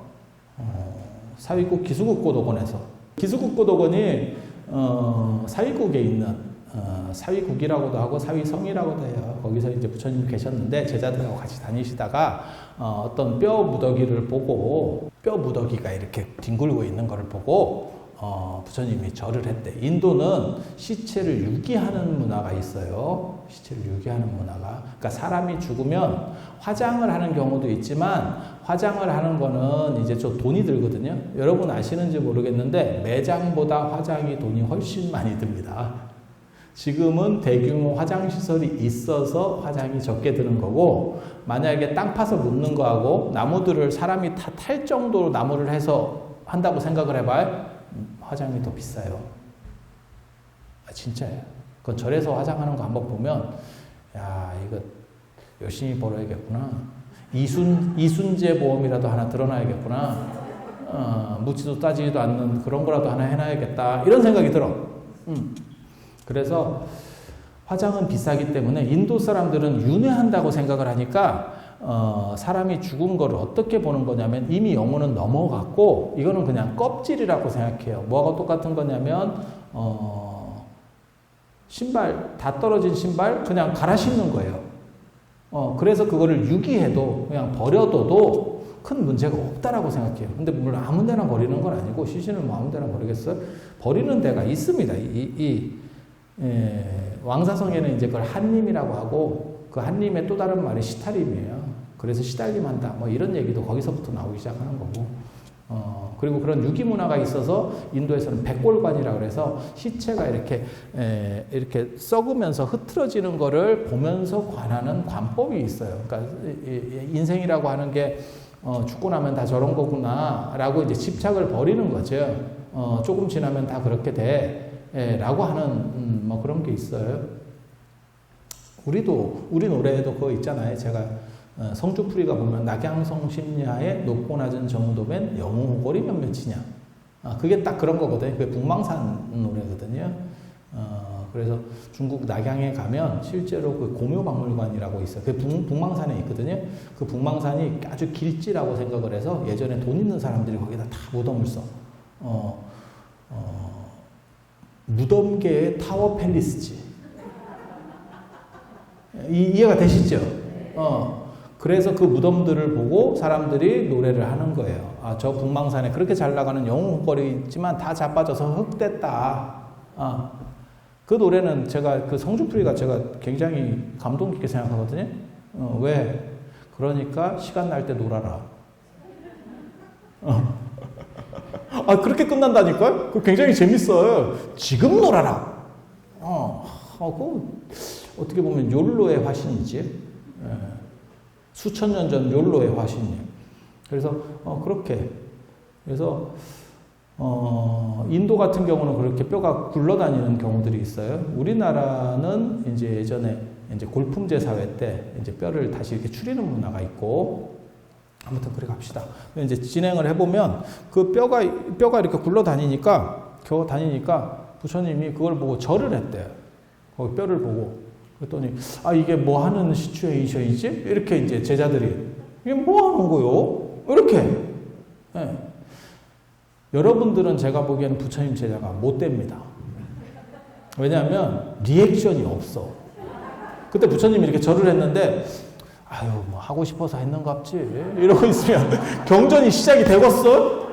사위국 기수국고도건에서 기수국고도건이 사위국에 있는 사위국이라고도 하고 사위성이라고도 해요. 거기서 이제 부처님이 계셨는데 제자들하고 같이 다니시다가 어떤 뼈 무더기를 보고 뼈 무더기가 이렇게 뒹굴고 있는 것을 보고 부처님이 절을 했대. 인도는 시체를 유기하는 문화가 있어요. 시체를 유기하는 문화가. 그러니까 사람이 죽으면 화장을 하는 경우도 있지만 화장을 하는 거는 이제 좀 돈이 들거든요. 여러분 아시는지 모르겠는데 매장보다 화장이 돈이 훨씬 많이 듭니다. 지금은 대규모 화장시설이 있어서 화장이 적게 드는 거고 만약에 땅 파서 묻는 거하고 나무들을 사람이 탈 정도로 나무를 해서 한다고 생각을 해봐요. 화장이 더 비싸요. 진짜예요. 그건 절에서 화장하는 거 한번 보면 야 이거 열심히 벌어야겠구나. 이순재 보험이라도 하나 들어놔야겠구나. 묻지도 따지지도 않는 그런 거라도 하나 해놔야겠다. 이런 생각이 들어. 그래서 화장은 비싸기 때문에 인도 사람들은 윤회한다고 생각을 하니까 사람이 죽은 거를 어떻게 보는 거냐면 이미 영혼은 넘어갔고 이거는 그냥 껍질이라고 생각해요. 뭐하고 똑같은 거냐면 신발 다 떨어진 신발 그냥 갈아 신는 거예요. 그래서 그거를 유기해도 그냥 버려둬도 큰 문제가 없다라고 생각해요. 근데 물론 아무 데나 버리는 건 아니고 시신을 뭐 아무 데나 버리겠어요? 버리는 데가 있습니다. 왕사성에는 이제 그걸 한림이라고 하고 그 한림의 또 다른 말이 시타림이에요. 그래서 시달림한다. 뭐 이런 얘기도 거기서부터 나오기 시작하는 거고. 그리고 그런 유기 문화가 있어서 인도에서는 백골관이라고 해서 시체가 이렇게 썩으면서 흐트러지는 거를 보면서 관하는 관법이 있어요. 그러니까 인생이라고 하는 게 죽고 나면 다 저런 거구나라고 이제 집착을 버리는 거죠. 조금 지나면 다 그렇게 돼라고 하는 뭐 그런 게 있어요. 우리 노래에도 그거 있잖아요. 제가 성주풀이가 보면 낙양성심야의 높고 낮은 정도면 영웅호걸이 몇몇이냐. 그게 딱 그런 거거든요. 그게 북망산 노래거든요. 그래서 중국 낙양에 가면 실제로 그 고묘박물관이라고 있어요. 그 북망산에 있거든요. 그 북망산이 아주 길지라고 생각을 해서 예전에 돈 있는 사람들이 거기다 다 무덤을 써. 무덤계의 타워 팰리스지. 이해가 되시죠? 그래서 그 무덤들을 보고 사람들이 노래를 하는 거예요. 저 북망산에 그렇게 잘 나가는 영웅거리 있지만 다 자빠져서 흙됐다. 그 노래는 제가 그 성주풀이가 제가 굉장히 감동 깊게 생각하거든요. 왜? 그러니까 시간 날 때 놀아라. 그렇게 끝난다니까요? 그 굉장히 재밌어요. 지금 놀아라. 그거 어떻게 보면 욜로의 화신이지. 수천 년 전 욜로의 화신이에요. 그래서 그렇게 그래서 인도 같은 경우는 그렇게 뼈가 굴러다니는 경우들이 있어요. 우리나라는 이제 예전에 이제 골품제 사회 때 이제 뼈를 다시 이렇게 추리는 문화가 있고 아무튼 그래 갑시다. 이제 진행을 해보면 그 뼈가 이렇게 굴러다니니까 부처님이 그걸 보고 절을 했대요. 거기 뼈를 보고. 그랬더니 이게 뭐 하는 시츄에이션이지? 이렇게 이제 제자들이 이게 뭐 하는 거요? 이렇게. 네. 여러분들은 제가 보기에는 부처님 제자가 못 됩니다. 왜냐하면 리액션이 없어. 그때 부처님이 이렇게 절을 했는데 뭐 하고 싶어서 했는갑지 이러고 있으면 경전이 시작이 되겠어?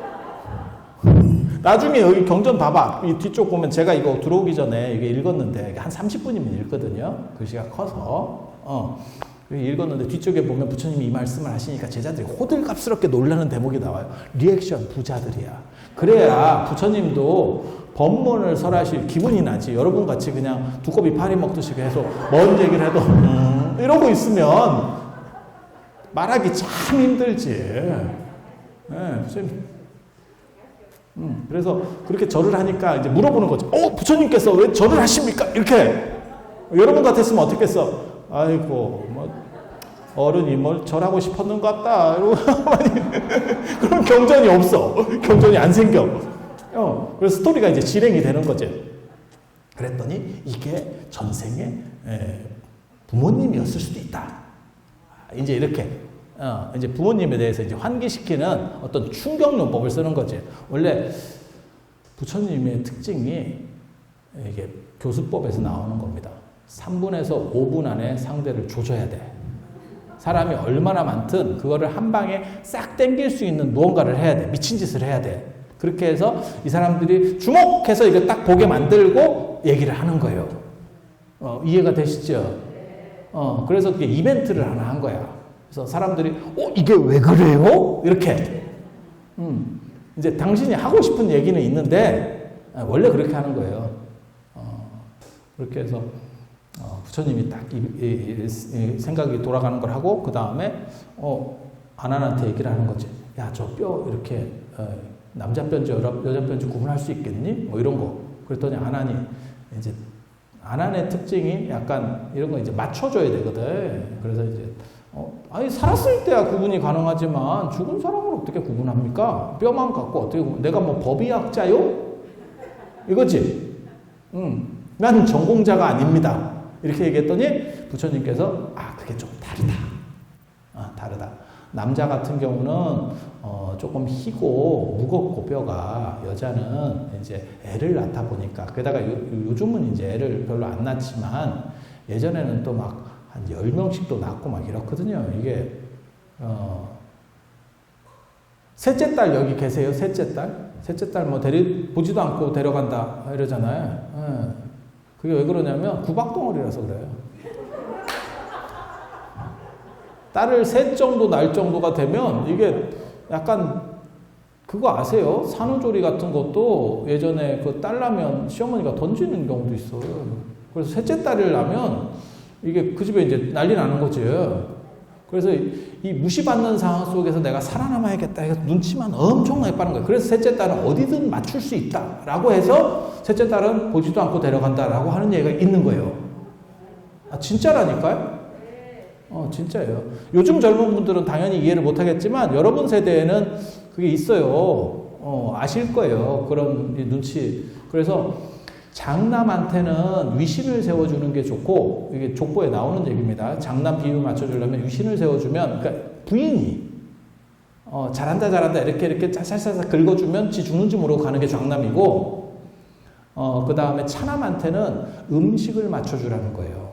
나중에 여기 경전 봐봐. 이 뒤쪽 보면 제가 이거 들어오기 전에 이게 읽었는데 한 30분이면 읽거든요. 글씨가 커서. 읽었는데 뒤쪽에 보면 부처님이 이 말씀을 하시니까 제자들이 호들갑스럽게 놀라는 대목이 나와요. 리액션 부자들이야. 그래야 부처님도 법문을 설하실 기분이 나지. 여러분 같이 그냥 두꺼비 파리 먹듯이 계속 뭔 얘기를 해도 이러고 있으면 말하기 참 힘들지. 부처님. 그래서 그렇게 절을 하니까 이제 물어보는 거죠. 부처님께서 왜 절을 하십니까? 이렇게. 여러분 같았으면 어떻겠어? 아이고, 어른이 뭘 절하고 싶었는 것 같다. 그런 경전이 없어. 경전이 안 생겨. 그래서 스토리가 이제 진행이 되는 거죠. 그랬더니 이게 전생에 부모님이었을 수도 있다. 이제 이렇게. 이제 부모님에 대해서 이제 환기시키는 어떤 충격요법을 쓰는 거지. 원래 부처님의 특징이 이게 교수법에서 나오는 겁니다. 3분에서 5분 안에 상대를 조져야 돼. 사람이 얼마나 많든 그거를 한 방에 싹 땡길 수 있는 무언가를 해야 돼. 미친 짓을 해야 돼. 그렇게 해서 이 사람들이 주목해서 이거 딱 보게 만들고 얘기를 하는 거예요. 이해가 되시죠? 그래서 그게 이벤트를 하나 한 거야. 그래서 사람들이 이게 왜 그래요? 이렇게. 이제 당신이 하고 싶은 얘기는 있는데 원래 그렇게 하는 거예요. 그렇게 해서 부처님이 딱 생각이 돌아가는 걸 하고 그 다음에 아난한테 얘기를 하는 거지. 야, 저 뼈 이렇게 남자 뼈인지 여자 뼈인지 구분할 수 있겠니? 뭐 이런 거. 그랬더니 아난이 이제 아난의 특징이 약간 이런 거 이제 맞춰줘야 되거든. 그래서 이제 살았을 때야 구분이 가능하지만 죽은 사람을 어떻게 구분합니까? 뼈만 갖고 어떻게 내가 뭐 법의학자요? 이거지. 난 전공자가 아닙니다. 이렇게 얘기했더니 부처님께서 그게 좀 다르다. 다르다. 남자 같은 경우는 조금 희고 무겁고 뼈가 여자는 이제 애를 낳다 보니까 게다가 요즘은 이제 애를 별로 안 낳지만 예전에는 또 막 한 10명씩도 낳고 막 이렇거든요. 이게 셋째 딸 여기 계세요? 셋째 딸? 셋째 딸 뭐 보지도 않고 데려간다 이러잖아요. 예. 그게 왜 그러냐면 구박덩어리라서 그래요. 딸을 셋 정도 날 정도가 되면 이게 약간 그거 아세요? 산후조리 같은 것도 예전에 그 딸 낳으면 시어머니가 던지는 경우도 있어요. 그래서 셋째 딸을 낳으면 이게 그 집에 이제 난리 나는 거지. 그래서 이 무시받는 상황 속에서 내가 살아남아야겠다 해서 눈치만 엄청나게 빠른 거예요. 그래서 셋째 딸은 어디든 맞출 수 있다라고 해서 셋째 딸은 보지도 않고 데려간다라고 하는 얘기가 있는 거예요. 아, 진짜라니까요? 진짜예요. 요즘 젊은 분들은 당연히 이해를 못 하겠지만 여러분 세대에는 그게 있어요. 아실 거예요. 그런 눈치. 그래서 장남한테는 위신을 세워주는 게 좋고, 이게 족보에 나오는 얘기입니다. 장남 비율 맞춰주려면 위신을 세워주면, 그러니까 부인이, 잘한다, 이렇게 살살살 긁어주면 지 죽는지 모르고 가는 게 장남이고, 그 다음에 차남한테는 음식을 맞춰주라는 거예요.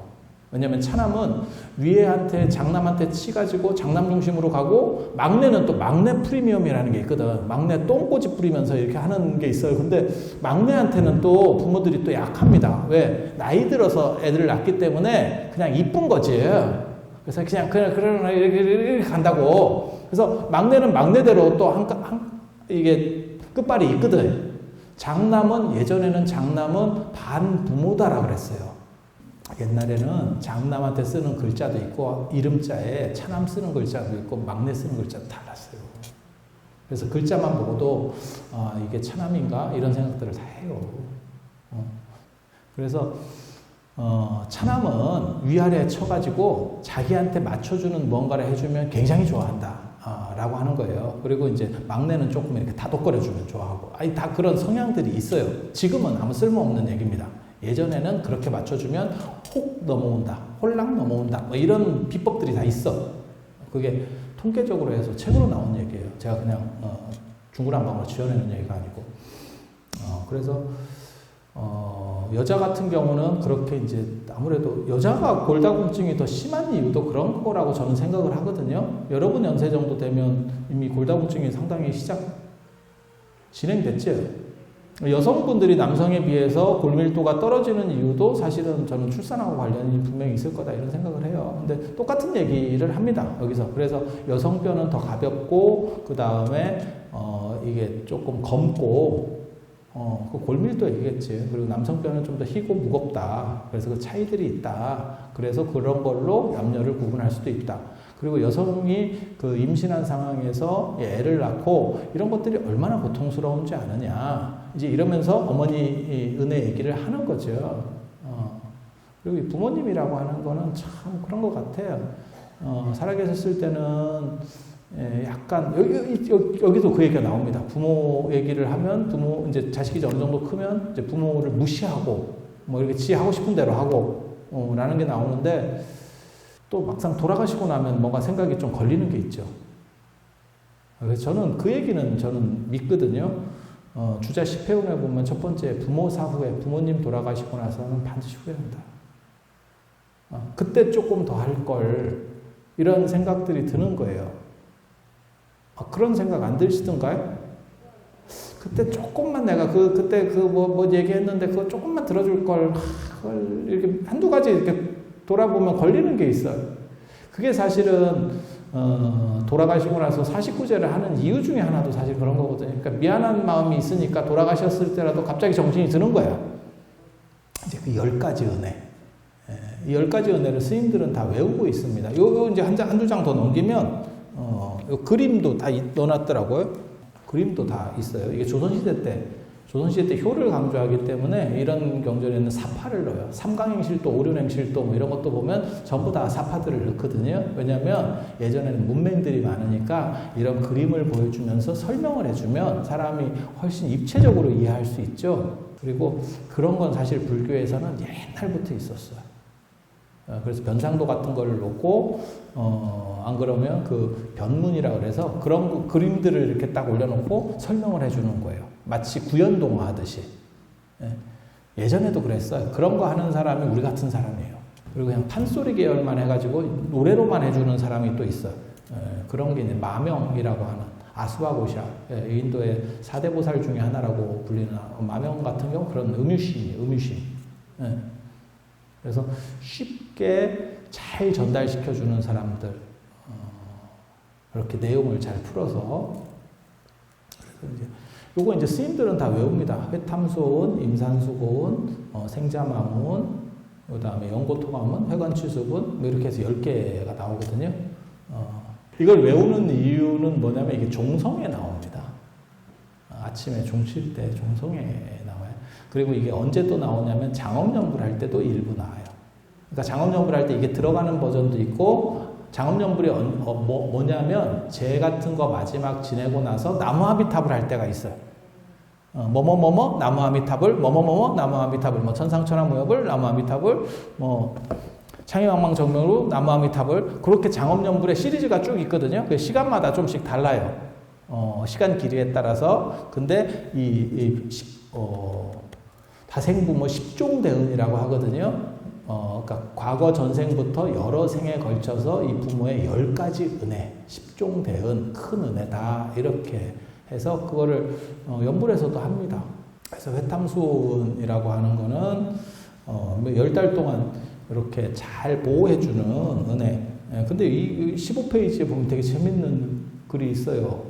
왜냐면 차남은 위에한테, 장남한테 치가지고 장남 중심으로 가고, 막내는 또 막내 프리미엄이라는 게 있거든. 막내 똥꼬집 부리면서 이렇게 하는 게 있어요. 근데 막내한테는 또 부모들이 또 약합니다. 왜? 나이 들어서 애들을 낳기 때문에 그냥 이쁜 거지. 그래서 그냥 이렇게 간다고. 그래서 막내는 막내대로 또 이게 끝발이 있거든. 예전에는 장남은 반부모다라고 그랬어요. 옛날에는 장남한테 쓰는 글자도 있고 이름자에 차남 쓰는 글자도 있고 막내 쓰는 글자도 달랐어요. 그래서 글자만 보고도 이게 차남인가 이런 생각들을 다 해요. 그래서 차남은 위아래 쳐가지고 자기한테 맞춰주는 뭔가를 해주면 굉장히 좋아한다 라고 하는 거예요. 그리고 이제 막내는 조금 이렇게 다독거려주면 좋아하고 다 그런 성향들이 있어요. 지금은 아무 쓸모없는 얘기입니다. 예전에는 그렇게 맞춰주면 혹 넘어온다, 홀랑 넘어온다, 뭐 이런 비법들이 다 있어. 그게 통계적으로 해서 책으로 나온 얘기예요. 제가 그냥 중구난방으로 지어내는 얘기가 아니고. 그래서 여자 같은 경우는 그렇게 이제 아무래도 여자가 골다공증이 더 심한 이유도 그런 거라고 저는 생각을 하거든요. 여러분 연세 정도 되면 이미 골다공증이 상당히 진행됐죠. 여성분들이 남성에 비해서 골밀도가 떨어지는 이유도 사실은 저는 출산하고 관련이 분명히 있을 거다 이런 생각을 해요. 근데 똑같은 얘기를 합니다. 여기서. 그래서 여성뼈는 더 가볍고 그 다음에 이게 조금 검고 그 골밀도 얘기겠지. 그리고 남성뼈는 좀 더 희고 무겁다. 그래서 그 차이들이 있다. 그래서 그런 걸로 남녀를 구분할 수도 있다. 그리고 여성이 그 임신한 상황에서 애를 낳고 이런 것들이 얼마나 고통스러운지 아느냐. 이제 이러면서 어머니 은혜 얘기를 하는 거죠. 그리고 부모님이라고 하는 거는 참 그런 것 같아요. 살아계셨을 때는 약간 여기도 그 얘기가 나옵니다. 부모 얘기를 하면 이제 자식이 어느 정도 크면 이제 부모를 무시하고 뭐 이렇게 지 하고 싶은 대로 하고 라는 게 나오는데 또 막상 돌아가시고 나면 뭔가 생각이 좀 걸리는 게 있죠. 그래서 저는 그 얘기는 저는 믿거든요. 주자 10회운에 보면 첫 번째 부모 사후에 부모님 돌아가시고 나서는 반드시 후회한다. 그때 조금 더 할 걸 이런 생각들이 드는 거예요. 그런 생각 안 드시던가요? 그때 조금만 내가 그때 뭐 얘기했는데 그거 조금만 들어줄 걸 그걸 이렇게 한두 가지 이렇게 돌아보면 걸리는 게 있어요. 그게 사실은 돌아가시고 나서 49제를 하는 이유 중에 하나도 사실 그런 거거든요. 그러니까 미안한 마음이 있으니까 돌아가셨을 때라도 갑자기 정신이 드는 거야. 이제 그 10가지 은혜. 이 10가지 은혜를 스님들은 다 외우고 있습니다. 요 이제 한두 장 더 넘기면 요 그림도 다 넣어놨더라고요. 그림도 다 있어요. 이게 조선시대 때 효를 강조하기 때문에 이런 경전에는 사파를 넣어요. 삼강행실도, 오륜행실도 뭐 이런 것도 보면 전부 다 사파들을 넣거든요. 왜냐하면 예전에는 문맹들이 많으니까 이런 그림을 보여주면서 설명을 해주면 사람이 훨씬 입체적으로 이해할 수 있죠. 그리고 그런 건 사실 불교에서는 옛날부터 있었어요. 그래서 변상도 같은 거를 놓고 안 그러면 그 변문이라 그래서 그런 그림들을 이렇게 딱 올려놓고 설명을 해주는 거예요. 마치 구연동화 하듯이. 예전에도 그랬어요. 그런 거 하는 사람이 우리 같은 사람이에요. 그리고 그냥 판소리 계열만 해가지고 노래로만 해주는 사람이 또 있어요. 그런 게 이제 마명이라고 하는. 아스와고샤, 인도의 4대 보살 중에 하나라고 불리는 마명 같은 경우 그런 음유신이에요. 음유신. 그래서 쉽게 잘 전달시켜주는 사람들, 그렇게 내용을 잘 풀어서, 그래서 이제 요거 이제 스님들은 다 외웁니다. 회탐소원, 임산수고원, 생자망원, 그 다음에 연고토감원, 회관취수분, 뭐 이렇게 해서 10개가 나오거든요. 이걸 외우는 이유는 뭐냐면 이게 종성에 나옵니다. 아침에 종칠 때 종성에 나와요. 그리고 이게 언제 또 나오냐면 장엄연불 할 때도 일부 나와요. 그러니까 장엄연불 할 때 이게 들어가는 버전도 있고, 장엄연불이 뭐냐면 제 같은 거 마지막 지내고 나서 나무아미탑을 할 때가 있어요. 뭐뭐뭐뭐 나무아미탑을, 뭐뭐뭐뭐 나무아미탑을, 뭐 천상천하무협을 나무아미탑을, 뭐 창의왕망정명으로 나무아미탑을, 그렇게 장엄연불의 시리즈가 쭉 있거든요. 그 시간마다 좀씩 달라요. 시간 길이에 따라서. 근데 다생부모 10종대은이라고 하거든요. 그러니까 과거 전생부터 여러 생에 걸쳐서 이 부모의 10가지 은혜, 10종대은, 큰 은혜다, 이렇게 해서 그거를 연불에서도 합니다. 그래서 회탐수원이라고 하는 거는 10달 동안 이렇게 잘 보호해주는 은혜. 근데 이 15페이지에 보면 되게 재밌는 글이 있어요.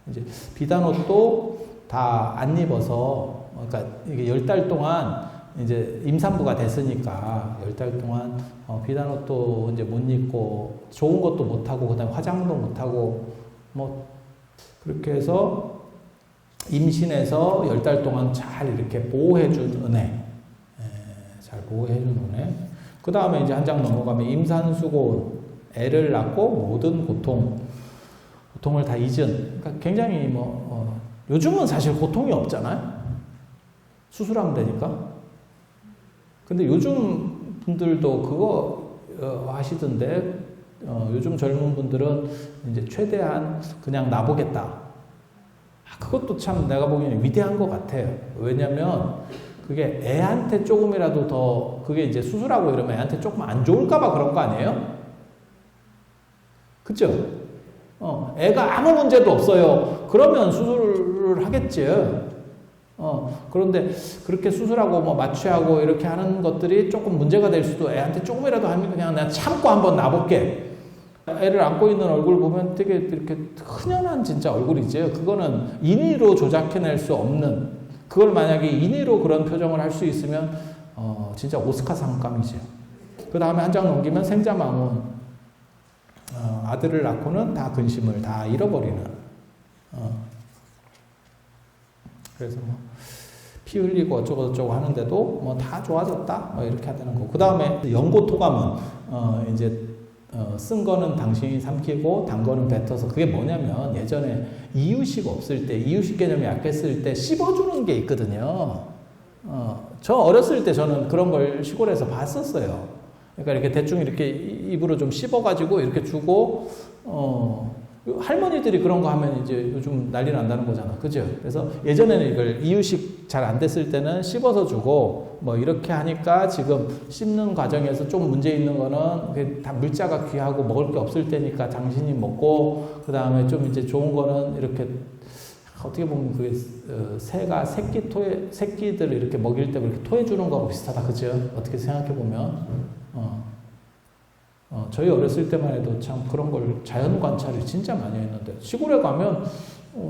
이제 비단옷도 다 안 입어서, 그러니까 이게 10달 동안 이제 임산부가 됐으니까 10달 동안 비단옷도 이제 못 입고, 좋은 것도 못 하고, 그다음에 화장도 못 하고, 뭐 그렇게 해서 임신해서 10달 동안 잘 이렇게 보호해준 은혜, 잘 보호해준 은혜. 그 다음에 이제 한 장 넘어가면 임산수고원, 애를 낳고 모든 고통을 다 잊은. 그러니까 굉장히 요즘은 사실 고통이 없잖아요. 수술하면 되니까. 근데 요즘 분들도 그거 하시던데, 요즘 젊은 분들은 이제 최대한 그냥 나보겠다. 그것도 참 내가 보기에는 위대한 것 같아요. 왜냐면 그게 애한테 조금이라도 더, 그게 이제 수술하고 이러면 애한테 조금 안 좋을까봐 그런 거 아니에요? 그죠? 애가 아무 문제도 없어요. 그러면 수술을 하겠지. 그런데 그렇게 수술하고 뭐 마취하고 이렇게 하는 것들이 조금 문제가 될 수도, 애한테 조금이라도 하면 그냥 내가 참고 한번 놔볼게. 애를 안고 있는 얼굴 보면 되게 이렇게 흔연한 진짜 얼굴이죠. 그거는 인위로 조작해낼 수 없는, 그걸 만약에 인위로 그런 표정을 할 수 있으면 진짜 오스카 상감이죠. 그 다음에 한 장 넘기면 생자망원, 아들을 낳고는 다 근심을 다 잃어버리는. 그래서 피 흘리고 어쩌고 하는데도 다 좋아졌다, 이렇게 하는 거. 그 다음에 연고토감은 이제 쓴 거는 당신이 삼키고 단 거는 뱉어서, 그게 뭐냐면 예전에 이유식 없을 때, 이유식 개념이 약했을 때 씹어주는 게 있거든요. 저 어렸을 때 저는 그런 걸 시골에서 봤었어요. 그러니까 이렇게 대충 이렇게 입으로 좀 씹어가지고 이렇게 주고, 할머니들이 그런 거 하면 이제 요즘 난리 난다는 거잖아. 그죠? 그래서 예전에는 이걸 이유식 잘 안 됐을 때는 씹어서 주고, 뭐 이렇게 하니까 지금 씹는 과정에서 좀 문제 있는 거는 다 물자가 귀하고 먹을 게 없을 때니까 당신이 먹고, 그 다음에 좀 이제 좋은 거는 이렇게, 어떻게 보면 그게 새가 새끼들을 이렇게 먹일 때 그렇게 토해주는 거하고 비슷하다. 그죠? 어떻게 생각해보면. 저희 어렸을 때만 해도 참 그런 걸 자연 관찰을 진짜 많이 했는데, 시골에 가면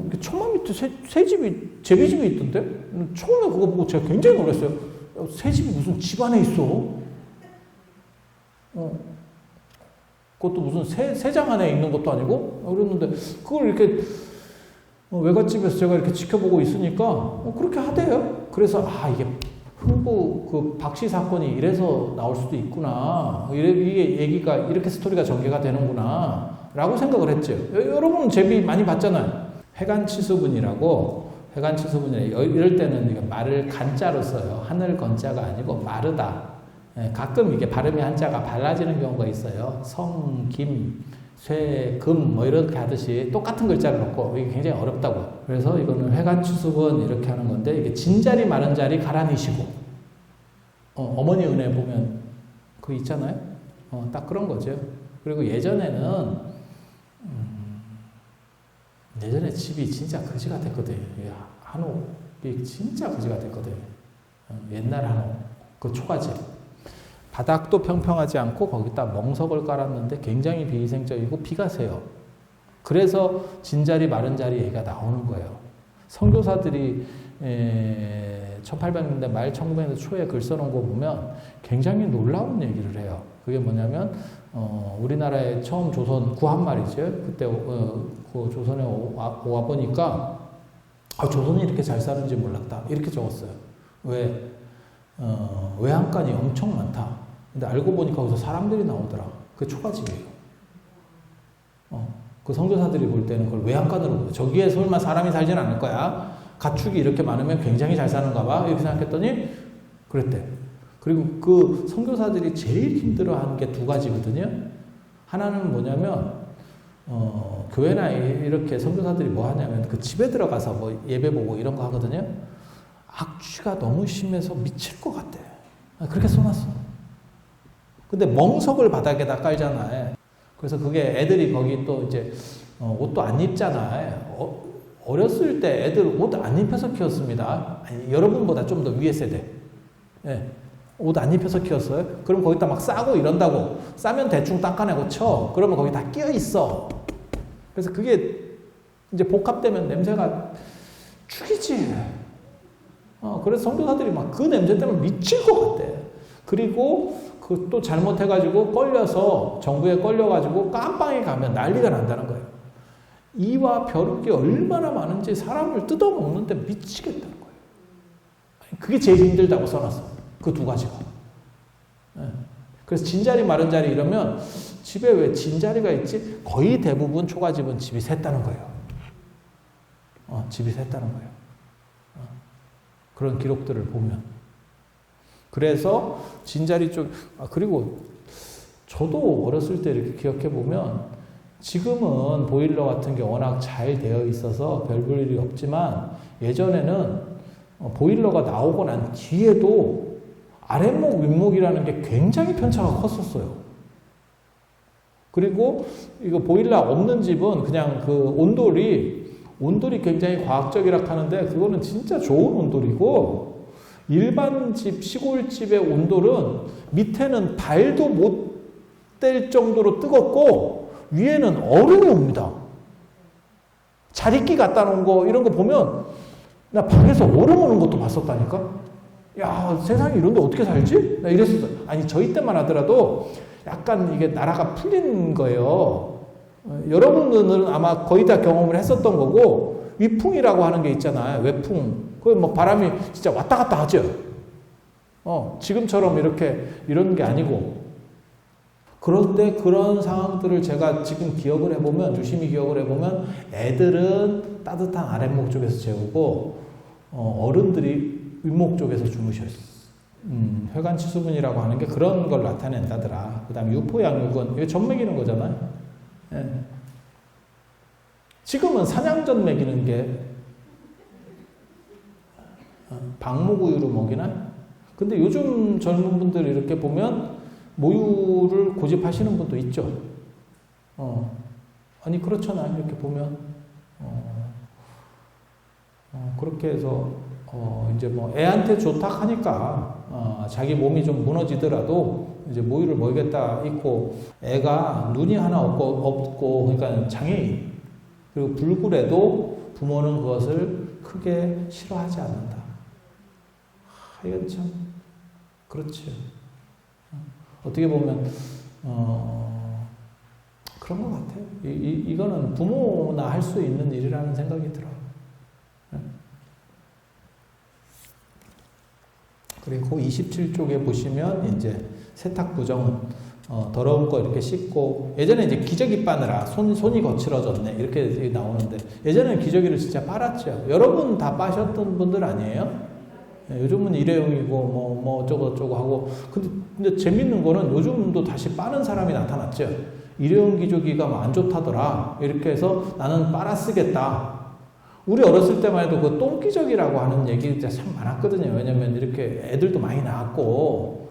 이렇게 천막 밑에 새집이, 제비집이 있던데? 처음에 그거 보고 제가 굉장히 놀랐어요. 새집이 무슨 집 안에 있어? 그것도 무슨 새장 안에 있는 것도 아니고? 그랬는데, 그걸 이렇게 외갓집에서 제가 이렇게 지켜보고 있으니까 그렇게 하대요. 그래서 이게 흥부 그 박씨 사건이 이래서 나올 수도 있구나. 이게 얘기가 이렇게 스토리가 전개가 되는구나. 라고 생각을 했죠. 여러분 제비 많이 봤잖아요. 회관치수분이라고, 이럴 때는 이게 말을 간자로 써요. 하늘 건자가 아니고 마르다. 가끔 이게 발음이 한자가 달라지는 경우가 있어요. 성, 김, 쇠, 금 뭐 이렇게 하듯이 똑같은 글자를 넣고, 이게 굉장히 어렵다고. 그래서 이거는 회관추수분 이렇게 하는 건데, 이게 진자리 마른 자리 가라니시고, 어머니 은혜 보면 그거 있잖아요. 딱 그런 거죠. 그리고 예전에는 예전에 집이 진짜 거지 같았거든. 한옥이 진짜 거지 같았거든. 옛날 한옥, 그 초가집. 바닥도 평평하지 않고 거기다 멍석을 깔았는데 굉장히 비위생적이고 비가 새요. 그래서 진자리 마른 자리 얘기가 나오는 거예요. 선교사들이 1800년대 말 1900년대 초에 글 써놓은 거 보면 굉장히 놀라운 얘기를 해요. 그게 뭐냐면 우리나라에 처음 조선 구한 말이죠. 그때 그 조선에 와 보니까 조선이 이렇게 잘 사는지 몰랐다. 이렇게 적었어요. 왜? 외양간이 엄청 많다. 근데 알고 보니까 거기서 사람들이 나오더라. 그게 초가집이에요. 그 선교사들이 볼 때는 그걸 외양간으로 보고 저기에 설마 사람이 살지는 않을 거야. 가축이 이렇게 많으면 굉장히 잘 사는가 봐. 이렇게 생각했더니 그랬대. 그리고 그 선교사들이 제일 힘들어하는 게 두 가지거든요. 하나는 뭐냐면 교회나 이렇게 선교사들이 뭐 하냐면 그 집에 들어가서 뭐 예배 보고 이런 거 하거든요. 악취가 너무 심해서 미칠 것 같대. 그렇게 써놨어. 근데 멍석을 바닥에다 깔잖아요. 그래서 그게 애들이 거기 또 이제 옷도 안 입잖아요. 어렸을 때 애들 옷 안 입혀서 키웠습니다. 아니, 여러분보다 좀 더 위에 세대. 예. 옷 안 입혀서 키웠어요? 그럼 거기다 막 싸고 이런다고. 싸면 대충 닦아내고 쳐. 그러면 거기 다 끼어 있어. 그래서 그게 이제 복합되면 냄새가 죽이지. 그래서 선교사들이 막 그 냄새 때문에 미칠 것 같대. 그리고 그 또 잘못해가지고 걸려서 정부에 걸려가지고 깜빵에 가면 난리가 난다는 거예요. 이와 벼룩이 얼마나 많은지 사람을 뜯어먹는데 미치겠다는 거예요. 그게 제일 힘들다고 써놨어. 그 두 가지가. 그래서 진자리 마른 자리 이러면 집에 왜 진자리가 있지? 거의 대부분 초가집은 집이 샜다는 거예요. 집이 샜다는 거예요. 그런 기록들을 보면. 그래서 진자리 쪽, 그리고 저도 어렸을 때 이렇게 기억해 보면 지금은 보일러 같은 게 워낙 잘 되어 있어서 별 볼 일이 없지만 예전에는 보일러가 나오고 난 뒤에도 아랫목, 윗목이라는 게 굉장히 편차가 컸었어요. 그리고 이거 보일러 없는 집은 그냥 그 온돌이 굉장히 과학적이라 하는데 그거는 진짜 좋은 온돌이고 일반 집, 시골집의 온돌은 밑에는 발도 못 댈 정도로 뜨겁고 위에는 얼음이 옵니다. 자릿기 갖다 놓은 거 이런 거 보면 나 방에서 얼음 오는 것도 봤었다니까. 야, 세상에 이런데 어떻게 살지? 나 이랬었어. 아니 저희 때만 하더라도 약간 이게 나라가 풀린 거예요. 여러분들은 아마 거의 다 경험을 했었던 거고 위풍이라고 하는 게 있잖아요. 외풍. 그 뭐 바람이 진짜 왔다 갔다 하죠. 지금처럼 이런 게 아니고. 그런데 그런 상황들을 제가 지금 기억을 해보면, 유심히 기억을 해보면, 애들은 따뜻한 아랫목 쪽에서 재우고, 어른들이 윗목 쪽에서 주무셨어요. 혈관 치수분이라고 하는 게 그런 걸 나타낸다더라. 그 다음에 유포 양육은, 이게 젖 먹이는 거잖아요. 예. 지금은 사냥젖 먹이는 게, 방목우유로 먹이나요? 근데 요즘 젊은 분들 이렇게 보면 모유를 고집하시는 분도 있죠. 아니 그렇잖아요. 이렇게 보면 그렇게 해서 이제 뭐 애한테 좋다 하니까 자기 몸이 좀 무너지더라도 이제 모유를 먹이겠다 있고 애가 눈이 하나 없고 그러니까 장애인 그리고 불굴해도 부모는 그것을 크게 싫어하지 않는다. 이건 참 그렇지. 어떻게 보면 그런 것 같아요. 이거는 부모나 할 수 있는 일이라는 생각이 들어요. 그리고 27쪽에 보시면 이제 세탁 부정은 더러운 거 이렇게 씻고 예전에 이제 기저귀 빠느라 손이 거칠어졌네 이렇게 나오는데 예전에는 기저귀를 진짜 빨았죠. 여러분 다 빠셨던 분들 아니에요? 요즘은 일회용이고 뭐 어쩌고 하고 근데 재밌는 거는 요즘도 다시 빠는 사람이 나타났죠. 일회용 기저귀가 뭐 안 좋다더라 이렇게 해서 나는 빨아 쓰겠다. 우리 어렸을 때만 해도 그 똥기저귀라고 하는 얘기가 참 많았거든요. 왜냐면 이렇게 애들도 많이 낳았고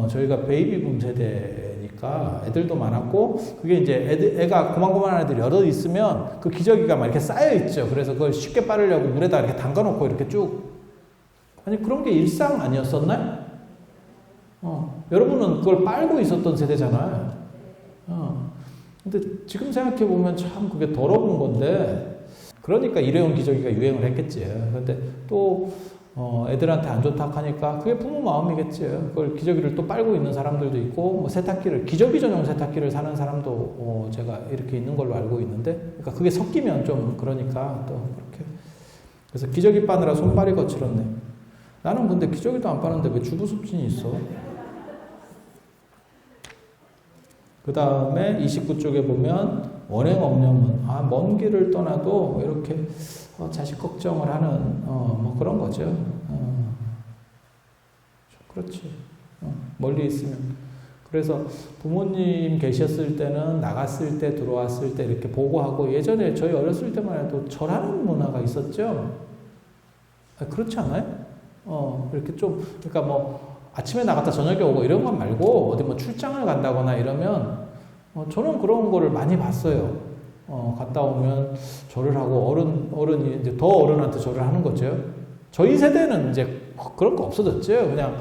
저희가 베이비붐 세대니까 세대니까 애들도 많았고, 그게 이제 애가 고만고만한 애들이 여러 있으면 그 기저귀가 막 이렇게 쌓여 있죠. 그래서 그걸 쉽게 빨으려고 물에다 이렇게 담가 놓고 이렇게 쭉. 아니, 그런 게 일상 아니었었나요? 여러분은 그걸 빨고 있었던 세대잖아요. 근데 지금 생각해보면 참 그게 더러운 건데, 그러니까 일회용 기저귀가 유행을 했겠지. 근데 또, 애들한테 안 좋다 하니까 그게 부모 마음이겠지. 그걸 기저귀를 또 빨고 있는 사람들도 있고, 뭐 세탁기를, 기저귀 전용 세탁기를 사는 사람도 제가 이렇게 있는 걸로 알고 있는데, 그러니까 그게 섞이면 좀 그러니까 또 그렇게. 그래서 기저귀 빠느라 손발이 거칠었네. 나는 근데 기저귀도 안 빠는데 왜 주부습진이 있어? 그 다음에 29쪽에 보면 원행업념은 먼 길을 떠나도 이렇게 자식 걱정을 하는 뭐 그런 거죠. 그렇지. 멀리 있으면. 그래서 부모님 계셨을 때는 나갔을 때 들어왔을 때 이렇게 보고하고, 예전에 저희 어렸을 때만 해도 절하는 문화가 있었죠. 그렇지 않아요? 이렇게 좀, 그러니까 뭐, 아침에 나갔다 저녁에 오고 이런 건 말고, 어디 뭐 출장을 간다거나 이러면, 저는 그런 거를 많이 봤어요. 갔다 오면 절을 하고, 어른이 이제 더 어른한테 절을 하는 거죠. 저희 세대는 이제 그런 거 없어졌죠. 그냥,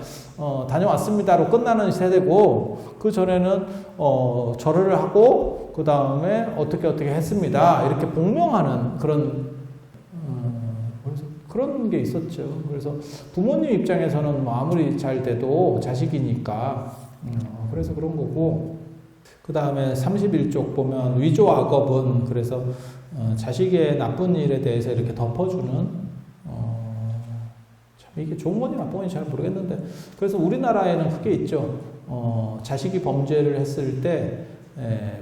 다녀왔습니다로 끝나는 세대고, 그 전에는, 절을 하고, 그 다음에 어떻게 했습니다. 이렇게 복명하는 그런 게 있었죠. 그래서 부모님 입장에서는 뭐 아무리 잘 돼도 자식이니까, 그래서 그런 거고, 그 다음에 31쪽 보면 위조 악업은, 그래서 자식의 나쁜 일에 대해서 이렇게 덮어주는, 참 이게 좋은 건지 나쁜 건지 잘 모르겠는데, 그래서 우리나라에는 그게 있죠. 자식이 범죄를 했을 때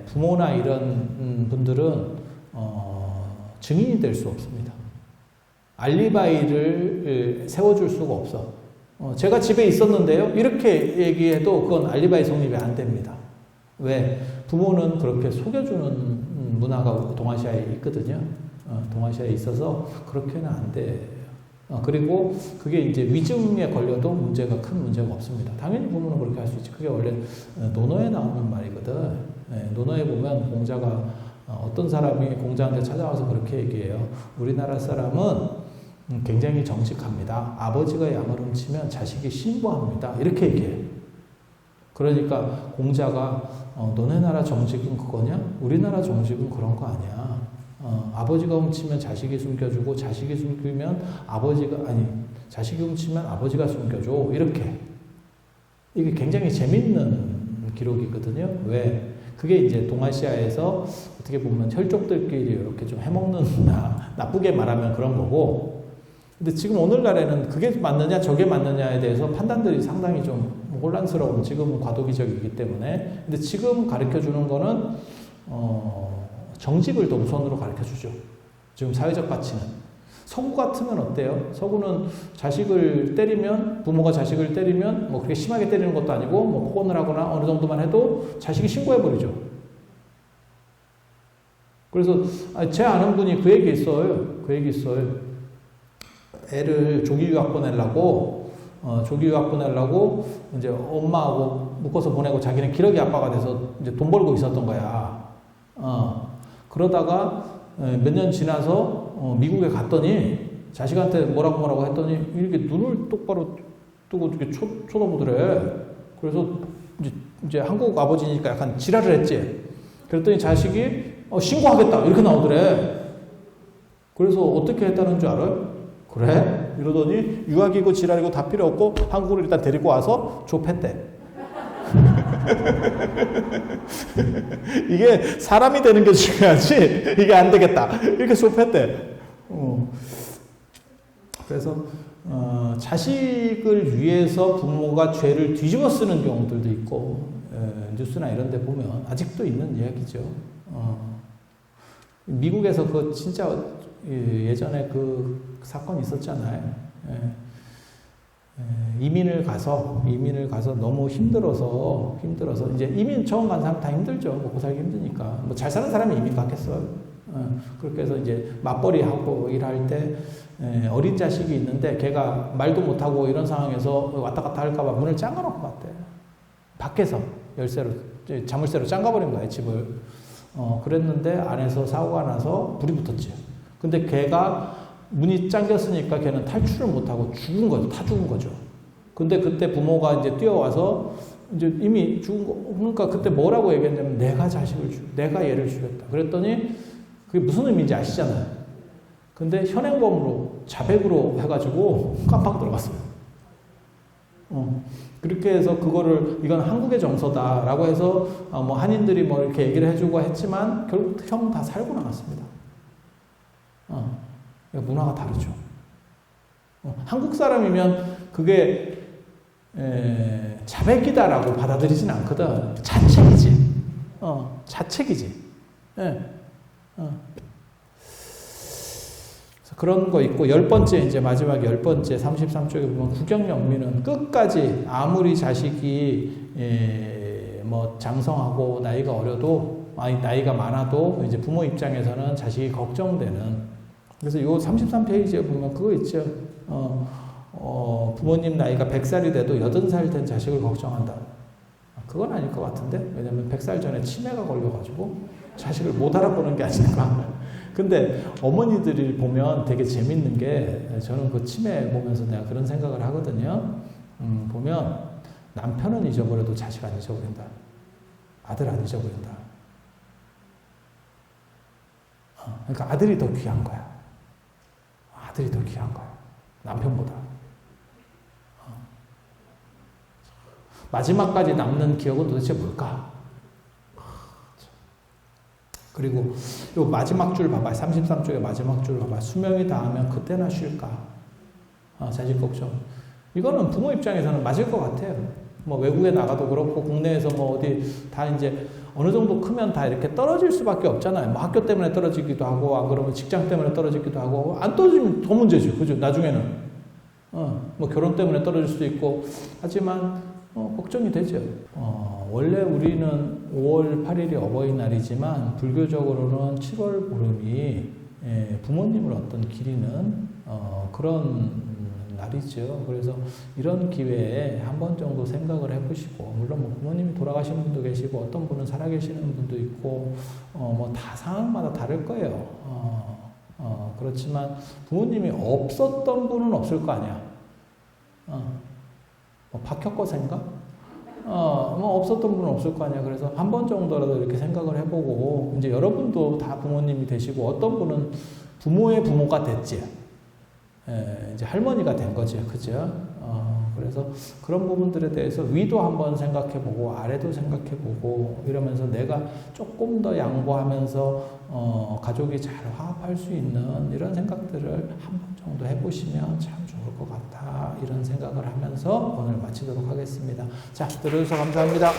부모나 이런 분들은 증인이 될 수 없습니다. 알리바이를 세워줄 수가 없어. 제가 집에 있었는데요, 이렇게 얘기해도 그건 알리바이 성립이 안 됩니다. 왜? 부모는 그렇게 속여주는 문화가 동아시아에 있거든요. 동아시아에 있어서 그렇게는 안 돼요. 그리고 그게 이제 위증에 걸려도 큰 문제가 없습니다. 당연히 부모는 그렇게 할 수 있지. 그게 원래 논어에 나오는 말이거든. 논어에 보면 공자가, 어떤 사람이 공자한테 찾아와서 그렇게 얘기해요. 우리나라 사람은 굉장히 정직합니다. 아버지가 양을 훔치면 자식이 신고합니다. 이렇게 얘기해요. 그러니까 공자가 너네 나라 정직은 그거냐? 우리나라 정직은 그런 거 아니야. 아버지가 훔치면 자식이 숨겨주고, 자식이 숨기면 자식이 훔치면 아버지가 숨겨줘. 이렇게. 이게 굉장히 재밌는 기록이거든요. 왜? 그게 이제 동아시아에서 어떻게 보면 혈족들끼리 이렇게 좀 해먹는 나쁘게 말하면 그런 거고, 근데 지금 오늘날에는 그게 맞느냐 저게 맞느냐에 대해서 판단들이 상당히 좀 혼란스러운, 지금은 과도기적이기 때문에. 근데 지금 가르쳐주는 거는 정직을 더 우선으로 가르쳐주죠. 지금 사회적 가치는. 서구 같으면 어때요? 서구는 자식을 때리면, 부모가 자식을 때리면 뭐 그렇게 심하게 때리는 것도 아니고, 뭐 폭언을 하거나 어느 정도만 해도 자식이 신고해버리죠. 그래서 제 아는 분이 그 얘기 있어요. 애를 조기 유학 보내려고 이제 엄마하고 묶어서 보내고, 자기는 기러기 아빠가 돼서 이제 돈 벌고 있었던 거야. 그러다가 몇 년 지나서 미국에 갔더니 자식한테 뭐라고 했더니 이렇게 눈을 똑바로 뜨고 이렇게 쳐다보더래. 그래서 이제 한국 아버지니까 약간 지랄을 했지. 그랬더니 자식이 신고하겠다 이렇게 나오더래. 그래서 어떻게 했다는 줄 알아요? 그래? 이러더니 유학이고 지랄이고 다 필요 없고 한국으로 일단 데리고 와서 좁혔대. 이게 사람이 되는 게 중요하지 이게 안 되겠다 이렇게 좁혔대. 그래서 자식을 위해서 부모가 죄를 뒤집어 쓰는 경우들도 있고, 뉴스나 이런 데 보면 아직도 있는 이야기죠. 미국에서 그 진짜 예전에 그 사건이 있었잖아요. 이민을 가서 너무 힘들어서 이제 이민 처음 간 사람 다 힘들죠. 먹고 살기 힘드니까. 뭐 잘 사는 사람이 이민 갔겠어요. 그렇게 해서 이제 맞벌이하고 일할 때 어린 자식이 있는데 걔가 말도 못하고 이런 상황에서 왔다 갔다 할까봐 문을 잠가 놓고 갔대. 밖에서 열쇠로. 자물쇠로 잠가버린 거예요, 집을. 그랬는데 안에서 사고가 나서 불이 붙었지. 근데 걔가 문이 잠겼으니까 걔는 탈출을 못하고 죽은 거죠. 다 죽은 거죠. 근데 그때 부모가 이제 뛰어와서 이제 이미 죽은 거, 그러니까 그때 뭐라고 얘기했냐면 내가 얘를 죽였다. 그랬더니 그게 무슨 의미인지 아시잖아요. 근데 현행범으로 자백으로 해가지고 깜빡 들어갔어요. 그렇게 해서 그거를 이건 한국의 정서다라고 해서 뭐 한인들이 뭐 이렇게 얘기를 해주고 했지만 결국 형 다 살고 나갔습니다. 문화가 다르죠. 한국 사람이면 그게 자백이다라고 받아들이진 않거든. 자책이지. 자책이지. 그런 거 있고, 10번째, 이제 마지막 10번째, 33쪽에 보면 국영영민은 끝까지 아무리 자식이 뭐 장성하고 나이가 어려도, 나이가 많아도 이제 부모 입장에서는 자식이 걱정되는. 그래서 요 33페이지에 보면 그거 있죠. 부모님 나이가 100살이 돼도 80살 된 자식을 걱정한다. 그건 아닐 것 같은데? 왜냐면 100살 전에 치매가 걸려가지고 자식을 못 알아보는 게 아닐까. 근데 어머니들이 보면 되게 재밌는 게, 저는 그 치매 보면서 내가 그런 생각을 하거든요. 보면 남편은 잊어버려도 자식 안 잊어버린다. 아들 안 잊어버린다. 그러니까 아들이 더 귀한 거야. 아들이 더 귀한 거야. 남편보다. 마지막까지 남는 기억은 도대체 뭘까? 그리고 요 마지막 줄 봐봐. 33쪽의 마지막 줄 봐봐. 수명이 다하면 그때나 쉴까? 자식 걱정. 이거는 부모 입장에서는 맞을 것 같아요. 뭐 외국에 나가도 그렇고 국내에서 뭐 어디 다 이제 어느 정도 크면 다 이렇게 떨어질 수밖에 없잖아요. 뭐 학교 때문에 떨어지기도 하고, 안 그러면 직장 때문에 떨어지기도 하고, 안 떨어지면 더 문제죠. 그죠? 나중에는. 뭐 결혼 때문에 떨어질 수도 있고, 하지만 걱정이 되죠. 원래 우리는 5월 8일이 어버이날이지만 불교적으로는 7월 보름이 부모님을 어떤 기리는 그런 날이죠. 그래서 이런 기회에 한 번 정도 생각을 해보시고, 물론 뭐 부모님이 돌아가시는 분도 계시고 어떤 분은 살아계시는 분도 있고 뭐 다 상황마다 다를 거예요. 그렇지만 부모님이 없었던 분은 없을 거 아니야. 박혁거생가? 뭐 없었던 분은 없을 거 아니야. 그래서 한 번 정도라도 이렇게 생각을 해보고, 이제 여러분도 다 부모님이 되시고, 어떤 분은 부모의 부모가 됐지. 이제 할머니가 된 거죠. 그죠? 그래서 그런 부분들에 대해서 위도 한번 생각해보고, 아래도 생각해보고, 이러면서 내가 조금 더 양보하면서, 가족이 잘 화합할 수 있는 이런 생각들을 한 번 정도 해보시면 참 좋을 것 같다. 이런 생각을 하면서 오늘 마치도록 하겠습니다. 자, 들어주셔서 감사합니다.